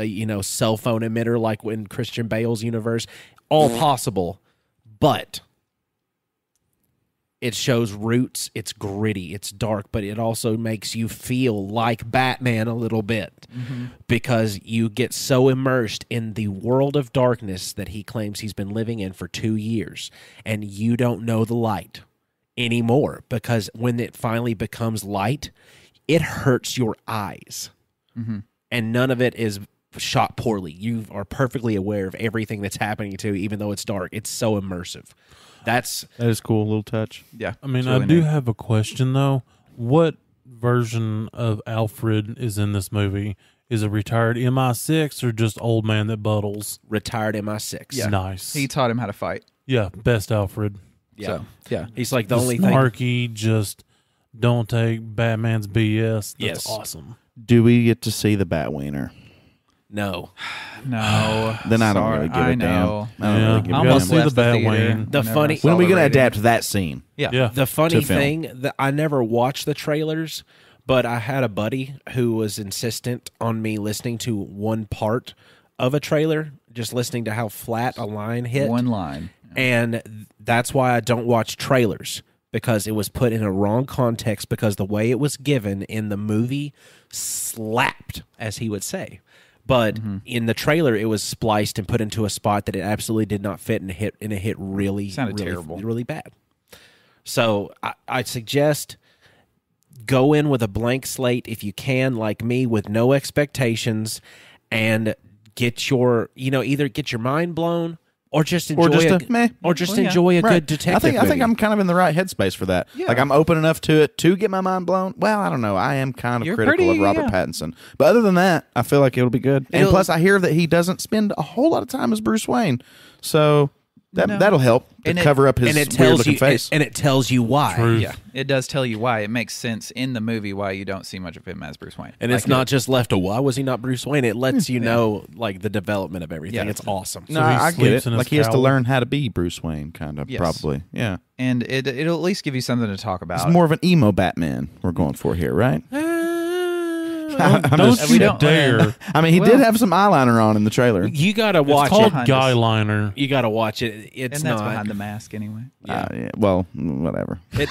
cell phone emitter like in Christian Bale's universe. All possible, but it shows roots, it's gritty, it's dark, but it also makes you feel like Batman a little bit because you get so immersed in the world of darkness that he claims he's been living in for 2 years, and you don't know the light anymore because when it finally becomes light, it hurts your eyes. And none of it is shot poorly. You are perfectly aware of everything that's happening to you, even though it's dark. It's so immersive. That is cool. A little touch. Yeah. I mean, it's really I do neat. have a question, though. What version of Alfred is in this movie? Is it retired MI6 or just old man that buttles? retired MI6. Yeah. Nice. He taught him how to fight. Yeah, best Alfred. Yeah. So, yeah. He's like the Just only thing. snarky, just don't take Batman's BS. That's Yes. awesome. Do we get to see the Batwiener? No. No. Then I don't Sorry. really give a I damn. know. I don't Yeah. really give I a almost see damn. left the the theater Batwing. The whenever funny- I saw When are we the going to rating. adapt that scene? Yeah. Yeah. The funny To film. thing that I never watched the trailers, but I had a buddy who was insistent on me listening to one part of a trailer, just listening to how flat a line hit. One line. And that's why I don't watch trailers, because it was put in a wrong context, because the way it was given in the movie slapped, as he would say. But in the trailer, it was spliced and put into a spot that it absolutely did not fit, and it hit really, Sounded really, terrible. really bad. So I suggest go in with a blank slate if you can, like me, with no expectations, and get your either get your mind blown or just enjoy enjoy a good detective I think movie. I'm kind of in the right headspace for that. Yeah. Like I'm open enough to it to get my mind blown. Well, I don't know. I am kind of You're critical pretty, of Robert yeah. Pattinson, but other than that, I feel like it'll be good. And It'll- plus, I hear that he doesn't spend a whole lot of time as Bruce Wayne, so that'll help to cover up his weird-looking face. and it tells you why. Truth. Yeah, it does tell you why. It makes sense in the movie why you don't see much of him as Bruce Wayne. And it's not just left to why was he not Bruce Wayne? It lets you know like the development of everything. Yeah. It's awesome. No, So he I get sleeps it. in his Like he has to cowl. learn how to be Bruce Wayne, kind of, Yes. probably. Yeah. And it'll at least give you something to talk about. It's more of an emo Batman we're going for here, right? Don't we you don't- dare. I mean, he did have some eyeliner on in the trailer. You gotta It's watch called it. behind us. Guy Liner. You gotta watch it. It's and that's not. behind the mask anyway. Yeah, well, whatever. It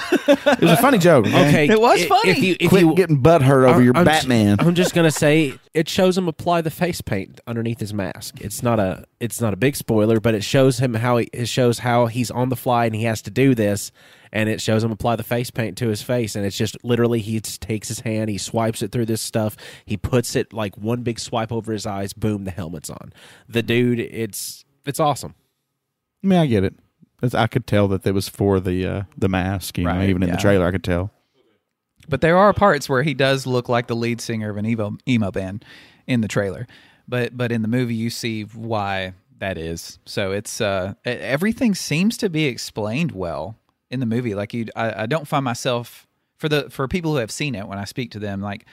was a funny joke. Okay, It was funny. If Quit you getting butthurt over your I'm Batman. I'm just gonna say it shows him apply the face paint underneath his mask. It's not a big spoiler, but it shows him it shows how he's on the fly and he has to do this, and it shows him apply the face paint to his face, and it's just literally he just takes his hand, he swipes it through this stuff, he puts it like one big swipe over his eyes, boom, the helmet's on. The dude, it's awesome. I mean, I get it. I could tell that it was for the mask. You know, Right, even in the yeah. trailer, I could tell. But there are parts where he does look like the lead singer of an emo band in the trailer. But in the movie, you see why that is. So it's everything seems to be explained well in the movie. Like I don't find myself for people who have seen it when I speak to them, like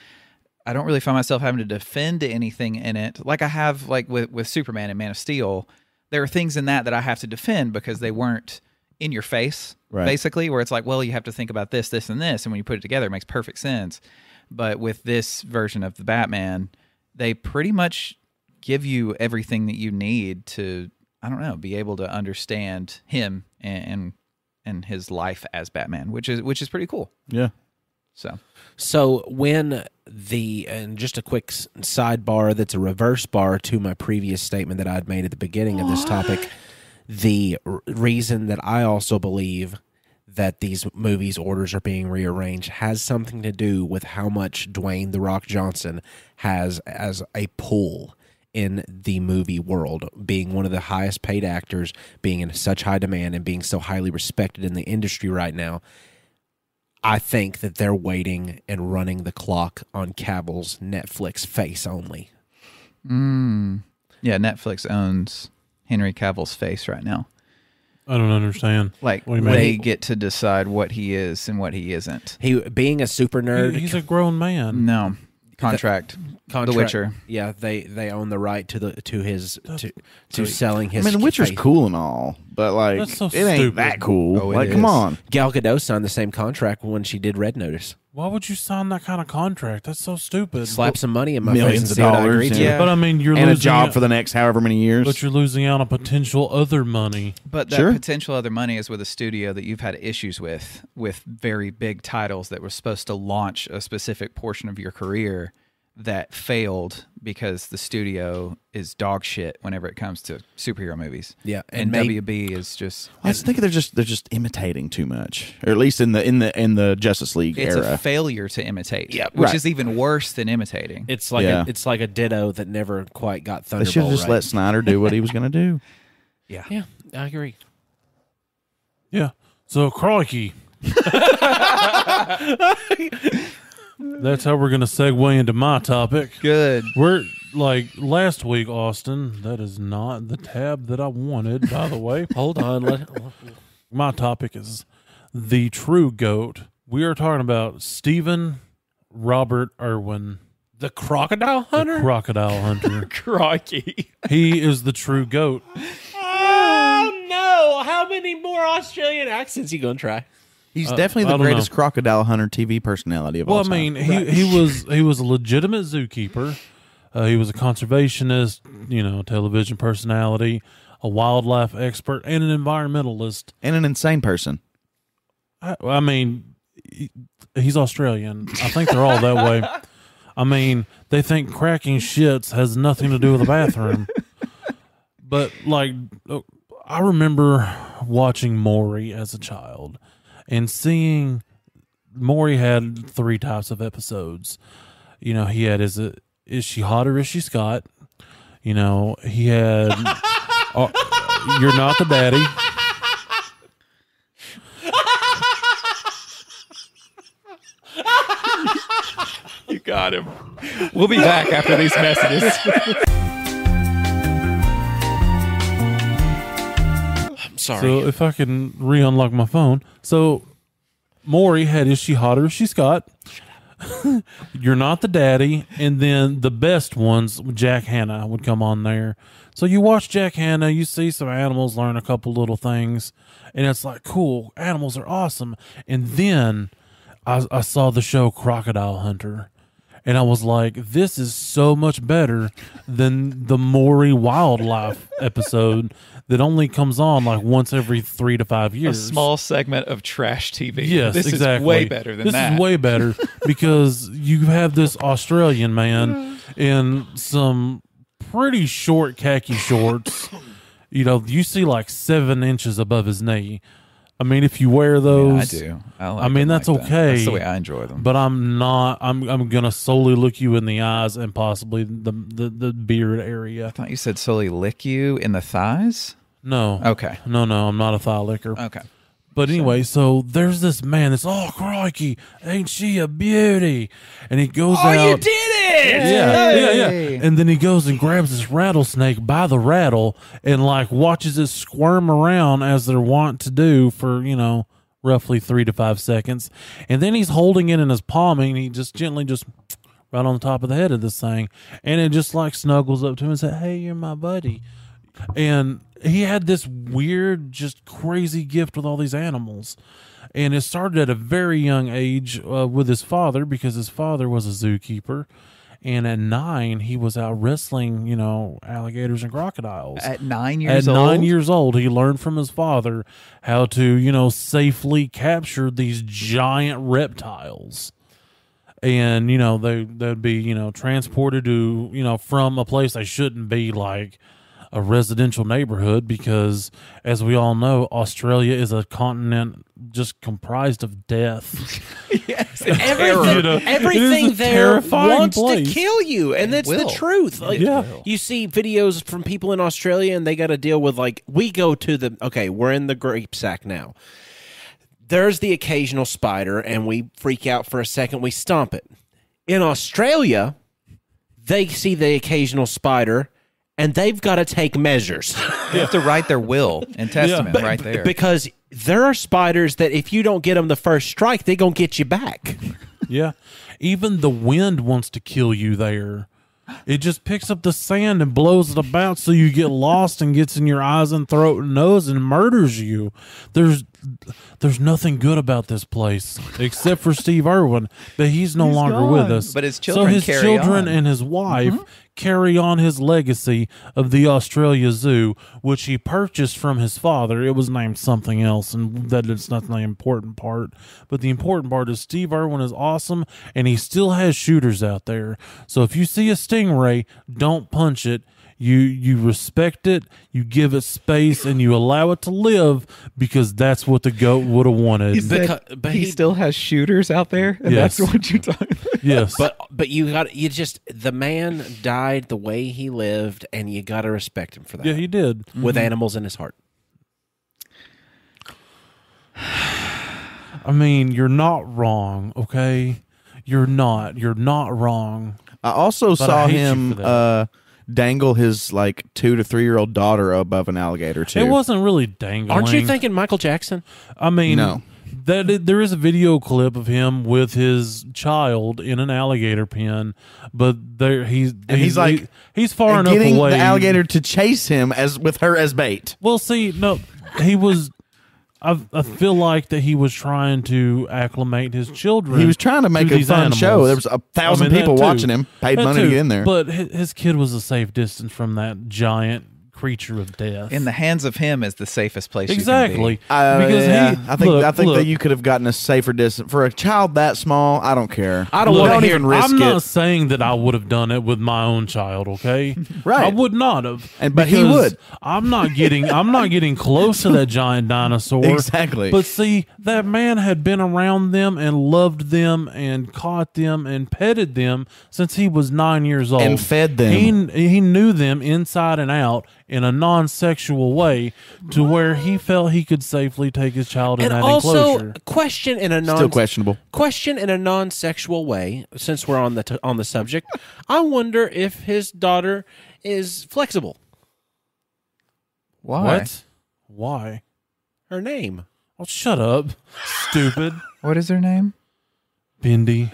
I don't really find myself having to defend anything in it. Like I have like with Superman and Man of Steel, there are things in that I have to defend because they weren't in your face, Right. basically, where it's like, well, you have to think about this, this, and this, and when you put it together, it makes perfect sense. But with this version of the Batman, they pretty much give you everything that you need to, I don't know, be able to understand him and his life as Batman, which is pretty cool. Yeah. So when and just a quick sidebar that's a reverse bar to my previous statement that I'd made at the beginning of this topic, the reason that I also believe that these movies' orders are being rearranged has something to do with how much Dwayne "The Rock" Johnson has as a pull in the movie world, being one of the highest paid actors, being in such high demand, and being so highly respected in the industry right now. I think that they're waiting and running the clock on Cavill's Netflix face only. Yeah, Netflix owns Henry Cavill's face right now. I don't understand. Like What do you mean? they get to decide what he is and what he isn't. He being a super nerd. He's a grown man. No contract. The Witcher. Yeah, they own the right to selling his. I mean, The Witcher's face. cool and all, but like That's so it ain't stupid. that cool. Oh, it like, come is. on. Gal Gadot signed the same contract when she did Red Notice. Why would you sign that kind of contract? That's so stupid. Slap some money in my Millions face and of see what I dollars, agree to. yeah. But I mean, you're And a losing job out, for the next however many years. but you're losing out on potential other money. But that Sure. potential other money is with a studio that you've had issues with very big titles that were supposed to launch a specific portion of your career that failed because the studio is dog shit whenever it comes to superhero movies. Yeah, and and WB is just I just think they're just imitating too much, or at least in the Justice League it's era. a failure to imitate. Yeah, which right. is even worse than imitating. It's like Yeah. it's like a ditto that never quite got They should have Thunderbolt just right. let Snyder do what he was going to do. Yeah. Yeah, I agree. Yeah. So, crikey. That's how we're going to segue into my topic. Good. We're like last week, Austin. That is not the tab that I wanted, by the way. Hold on. My topic is the true GOAT. We are talking about Stephen Robert Irwin, The Crocodile Hunter? the crocodile hunter. Crikey. He is the true GOAT. Oh, no. How many more Australian accents you going to try? He's I definitely the don't greatest know. crocodile hunter TV personality of Well, all I time. mean, he was a legitimate zookeeper. He was a conservationist, television personality, a wildlife expert, and an environmentalist. And an insane person. I mean, he's Australian. I think they're all that way. I mean, they think cracking shits has nothing to do with the bathroom. But, like, I remember watching Maury as a child and seeing Maury had 3 types of episodes. He had Is She Hot or Is She Scott? You know, he had You're Not the Daddy. You got him. We'll be back after these messages. I'm sorry. So if I can re-unlock my phone. So Maury had Is She Hot or Is She Scott? You're Not the Daddy. And then the best ones, Jack Hanna would come on there. So you watch Jack Hanna, you see some animals, learn a couple little things, and it's like, cool, animals are awesome. And then I saw the show Crocodile Hunter. And I was like, this is so much better than the Maury Wildlife episode that only comes on like once every 3 to 5 years. A small segment of trash TV. Yes, this exactly. is way better than that. This is way better because you have this Australian man in some pretty short khaki shorts. You know, you see like 7 inches above his knee. I mean, if you wear those, Yeah, I do. I, like I mean, them that's like that. okay. That's the way I enjoy them. But I'm not. I'm gonna solely look you in the eyes and possibly the beard area. I thought you said solely lick you in the thighs. No. Okay. No, I'm not a thigh licker. Okay. But anyway, so there's this man that's, oh, crikey, ain't she a beauty? And he goes out. Oh, you did it! Yeah. And then he goes and grabs this rattlesnake by the rattle and, like, watches it squirm around as they're wont to do for, you know, roughly 3 to 5 seconds. And then he's holding it in his palm and he just gently right on the top of the head of this thing. And it just, like, snuggles up to him and says, hey, you're my buddy. And he had this weird, just crazy gift with all these animals. And it started at a very young age with his father because his father was a zookeeper. And at 9, he was out wrestling, you know, alligators and crocodiles. At 9 years At old? 9 years old, he learned from his father how to, you know, safely capture these giant reptiles. And, you know, they'd be, you know, transported to, you know, from a place they shouldn't be, like a residential neighborhood, because as we all know, Australia is a continent just comprised of death. Yes. Everything, You know, it everything is a there terrifying wants place. to kill you, and that's the will. truth. Like, Yeah. you see videos from people in Australia, and they got to deal with, like, we go to the, okay, we're in the grape sack now. There's the occasional spider, and we freak out for a second, we stomp it. In Australia, they see the occasional spider, and they've got to take measures. They have to write their will and testament right there. Because there are spiders that if you don't get them the first strike, they're going to get you back. Yeah. Even the wind wants to kill you there. It just picks up the sand and blows it about so you get lost and gets in your eyes and throat and nose and murders you. There's nothing good about this place except for Steve Irwin, but he's no longer gone. with us. But his children so his carry children on. and his wife carry on his legacy of the Australia Zoo, which he purchased from his father. It was named something else, and that is not the important part. But the important part is Steve Irwin is awesome, and he still has shooters out there. So if you see a stingray, don't punch it. You respect it, you give it space, and you allow it to live, because that's what the goat would have wanted. But he still has shooters out there, and Yes. that's what you're talking about. Yes. But you just, the man died the way he lived, and you got to respect him for that. Yeah, he did. With animals in his heart. I mean, you're not wrong, okay? You're not wrong. I also I saw hate you him for that. dangle his like 2 to 3 year old daughter above an alligator too. It wasn't really dangling. Aren't you thinking Michael Jackson? I mean, No. there is a video clip of him with his child in an alligator pen, but he's far enough getting away. the alligator to chase him as with her as bait. Well, see, no, he was. I feel like that he was trying to acclimate his children. He was trying to make a these fun animals. show. There was 1,000 that people too. watching him, paid That money too. to get in there. But his kid was a safe distance from that giant creature of death. In the hands of him is the safest place. Exactly. You can I think that you could have gotten a safer distance for a child that small. I don't care. I don't want to hear. even risk I'm not it. saying that I would have done it with my own child. Okay, Right. I would not have. But he because would. I'm not getting close to that giant dinosaur. Exactly. But see, that man had been around them and loved them and caught them and petted them since he was 9 years old And fed them. He knew them inside and out in a non-sexual way, to where he felt he could safely take his child in And that also, enclosure. question in a Still questionable. Question in a non-sexual way. Since we're on the subject, I wonder if his daughter is flexible. Why? What? Why? Her name. Oh, shut up, stupid. What is her name? Bindi.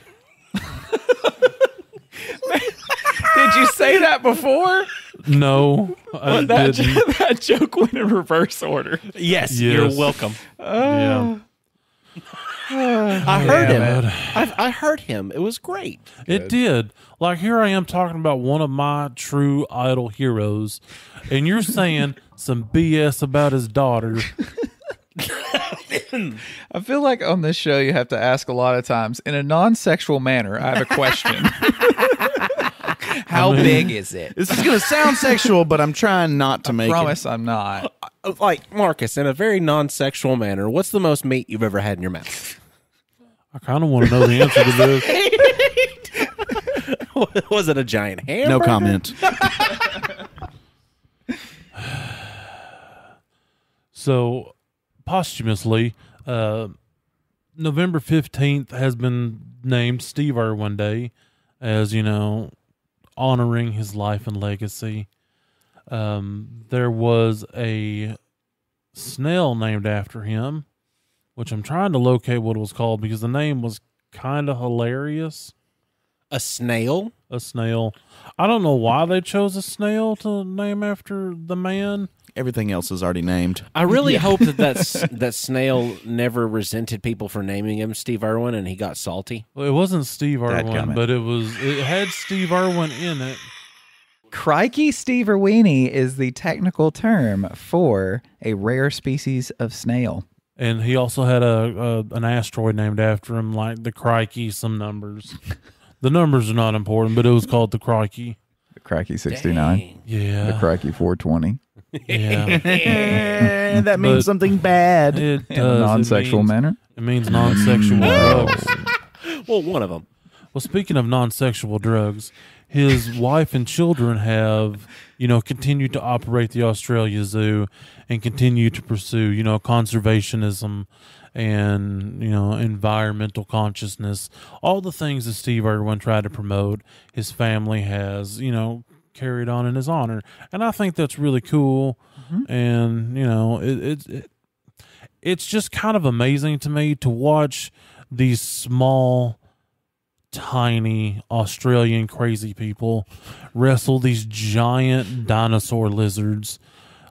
Did you say that before? No, I That, didn't. that joke went in reverse order. Yes, Yes. you're welcome. Yeah, I heard him. man. I heard him. It was great. it did. Like, here I am talking about one of my true idol heroes, and you're saying some BS about his daughter. I feel like on this show you have to ask a lot of times in a non-sexual manner. I have a question. How big is it? This is going to sound sexual, but I'm trying not to make Promise I'm not. Like, Marcus, in a very non-sexual manner, what's the most meat you've ever had in your mouth? I kind of want to know the answer to this. Was it a giant it. hamburger? No comment. So, posthumously, November 15th has been named Steve Irwin Day, as, you know, honoring his life and legacy. There was a snail named after him, which I'm trying to locate what it was called because the name was kind of hilarious. A snail? A snail. I don't know why they chose a snail to name after the man. Everything else is already named. I really hope that snail never resented people for naming him Steve Irwin and he got salty. Well, it wasn't Steve Irwin, Dadgummit. but it had Steve Irwin in it. Crikey Steve Irwini is the technical term for a rare species of snail. And he also had an asteroid named after him, like the Crikey, some numbers. The numbers are not important, but it was called the Crikey. The Crikey 69. Yeah. The Crikey 420. Yeah. That means But- something bad. It In a does. non-sexual it means, manner. It means non-sexual drugs. Well, one of them. Well, speaking of non-sexual drugs, his wife and children have, you know, continued to operate the Australia Zoo and continue to pursue, you know, conservationism and, you know, environmental consciousness. All the things that Steve Irwin tried to promote, his family has, you know, carried on in his honor. And I think that's really cool. And, you know, it's just kind of amazing to me to watch these small, tiny Australian crazy people wrestle these giant dinosaur lizards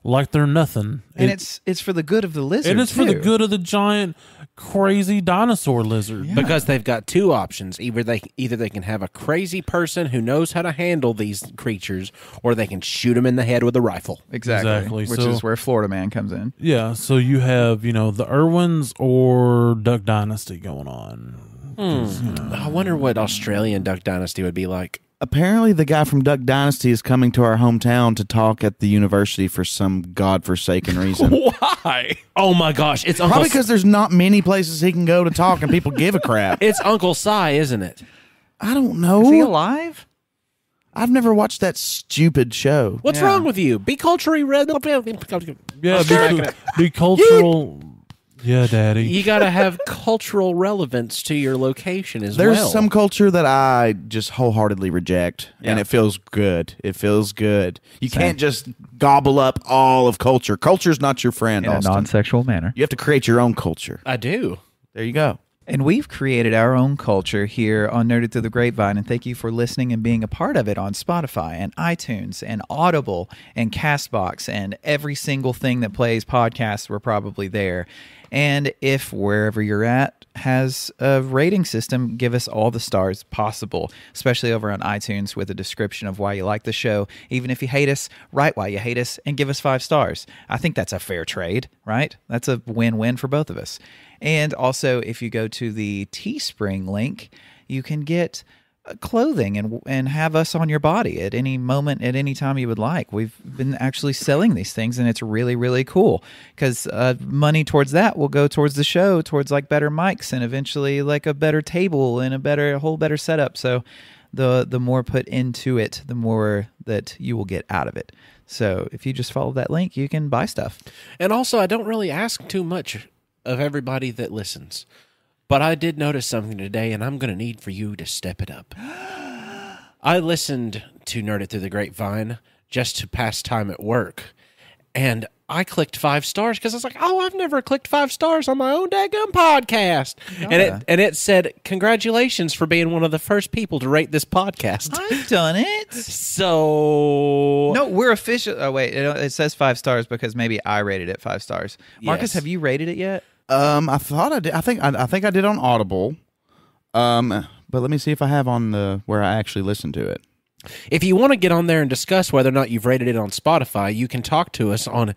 like they're nothing. And it's for the good of the lizard. and it's for the too. good of the giant crazy dinosaur lizard. Because they've got two options. Either they can have a crazy person who knows how to handle these creatures, or they can shoot them in the head with a rifle. Exactly. Which So- is where Florida Man comes in. Yeah, so you have, you know, the Irwins or Duck Dynasty going on. I wonder what Australian Duck Dynasty would be like. Apparently, the guy from Duck Dynasty is coming to our hometown to talk at the university for some godforsaken reason. Why? Oh my gosh, it's Uncle Probably because there's not many places he can go to talk and people give a crap. it's Uncle Si, isn't it? I don't Is he know. alive? I've never watched that stupid show. What's Yeah. wrong with you? Be culturally red. Yeah, be cultural. Yeah, Daddy. You got to have cultural relevance to your location as There's well. some culture that I just wholeheartedly reject, and Yeah. it feels good. It feels good. You can't just gobble up all of culture. Culture's not your friend, In a Austin. non-sexual manner. You have to create your own culture. I do. There you go. And we've created our own culture here on Nerded Through the Grapevine, and thank you for listening and being a part of it on Spotify and iTunes and Audible and CastBox and every single thing that plays podcasts. We're probably there. And if wherever you're at has a rating system, give us all the stars possible, especially over on iTunes with a description of why you like the show. Even if you hate us, write why you hate us and give us 5 stars. I think that's a fair trade, right? That's a win-win for both of us. And also, if you go to the Teespring link, you can get clothing and have us on your body at any moment, at any time you would like. We've been actually selling these things, and it's really, really cool because money towards that will go towards the show, towards like better mics and eventually like a better table and a whole better setup. So the more put into it, the more that you will get out of it. So if you just follow that link, you can buy stuff. And also, I don't really ask too much of everybody that listens. But I did notice something today, and I'm going to need for you to step it up. I listened to Nerd It Through the Grapevine just to pass time at work, and I clicked 5 stars because I was like, oh, I've never clicked 5 stars on my own daggum podcast. And it said, congratulations for being one of the first people to rate this podcast. I've done it. So... No, we're official. Oh, wait. It says 5 stars because maybe I rated it 5 stars. Marcus, Yes. have you rated it yet? I thought I did. I think I did on Audible. But let me see if I have on the where I actually listened to it. If you want to get on there and discuss whether or not you've rated it on Spotify, you can talk to us on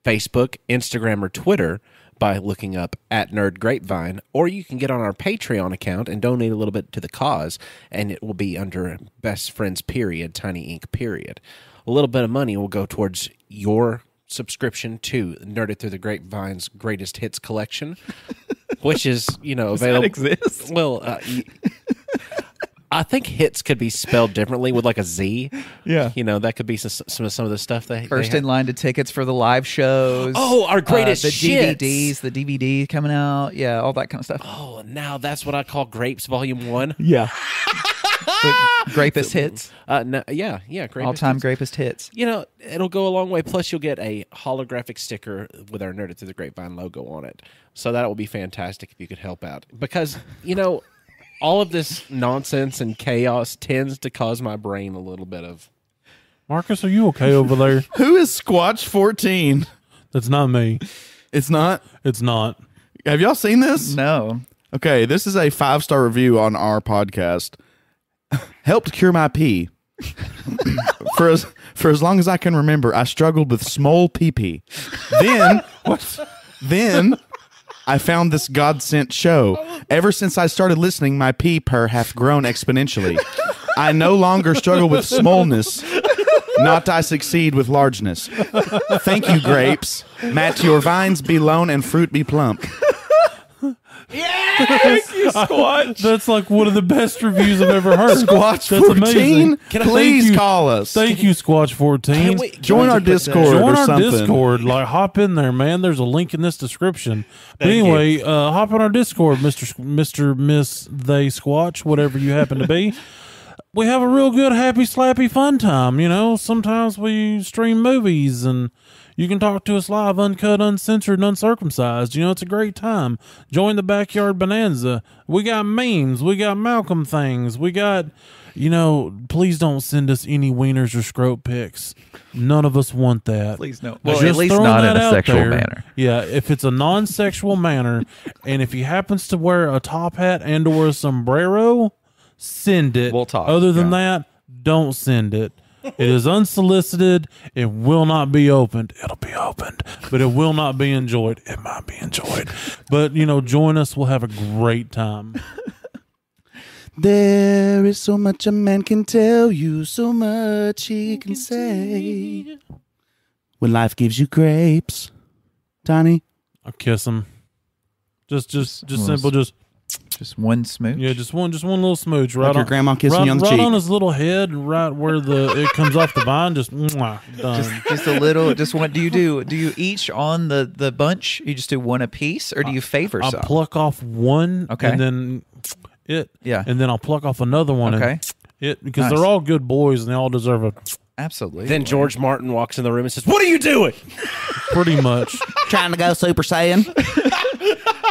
Facebook, Instagram, or Twitter by looking up @NerdGrapevine, or you can get on our Patreon account and donate a little bit to the cause, and it will be under Best Friends period, Tiny Ink period. A little bit of money will go towards your subscription to Nerd It Through the Grapevine's Greatest Hits collection, which is, available. That exists? Well, I think hits could be spelled differently with like a Z. Yeah. That could be some of the stuff they First they in line to tickets for the live shows. Oh, our greatest the shits. DVDs, the DVD coming out. Yeah, all that kind of stuff. Oh, now that's what I call Grapes Volume 1. Yeah. Grapest hits. Grapest All-time hits. grapest hits. It'll go a long way. Plus, you'll get a holographic sticker with our Nerd It Through the Grapevine logo on it. So that will be fantastic if you could help out. Because, all of this nonsense and chaos tends to cause my brain a little bit of... Marcus, are you okay over there? Who is Squatch 14? That's not me. It's not. It's not. Have y'all seen this? No. Okay, this is a 5-star review on our podcast. Helped cure my pee. For as long as I can remember, I struggled with small pee-pee. Then I found this God-sent show. Ever since I started listening, my pee-purr hath grown exponentially. I no longer struggle with smallness, not I succeed with largeness. Thank you, grapes. Matt, your vines be lone and fruit be plump. Thank you, Squatch. That's like one of the best reviews I've ever heard. Squatch That's 14, amazing. please call us. Thank you, Squatch 14. Join our Discord Join or our something. Discord. Like, hop in there, man. There's a link in this description. But anyway, hop on our Discord, Mr. Miss, they, Squatch, whatever you happen to be. We have a real good, happy, slappy, fun time. Sometimes we stream movies and you can talk to us live, uncut, uncensored, and uncircumcised. It's a great time. Join the Backyard Bonanza. We got memes. We got Malcolm things. We got, please don't send us any wieners or scrote pics. None of us want that. Please no. Well, Just at least throwing not that in a out sexual there. manner. Yeah, if it's a non-sexual manner, and if he happens to wear a top hat and or a sombrero, send it. We'll talk. Other than that, don't send it. It is unsolicited. It will not be opened. It'll be opened, but it will not be enjoyed. It might be enjoyed. But, join us. We'll have a great time. There is so much a man can tell you, so much he can say. When life gives you grapes, Donnie. I'll kiss him. Just simple. Just one smooch. Yeah, just one little smooch, right? Like your grandma kissing you on the cheek. Right on his little head, right where it comes off the vine. Just mwah, done. Just a little. Just one. Do you each on the bunch? You just do one a piece, or do you favor I'll some? pluck off one, Okay. and then Yeah. and then I'll pluck off another one, Okay. because Nice. they're all good boys and they all deserve a Absolutely. Then George Martin walks in the room and says, "What are you doing?" pretty much. Trying to go Super Saiyan.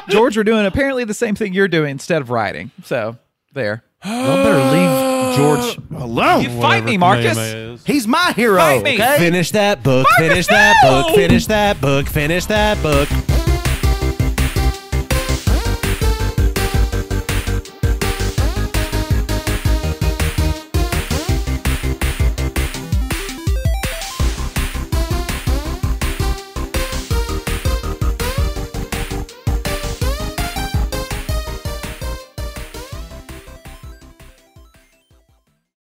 George, we're doing apparently the same thing you're doing instead of writing. So there. Y'all better leave George alone. You fight me, Marcus. He's my hero. Fight me. Okay? Finish that book. Finish that book. Finish that book. Finish that book.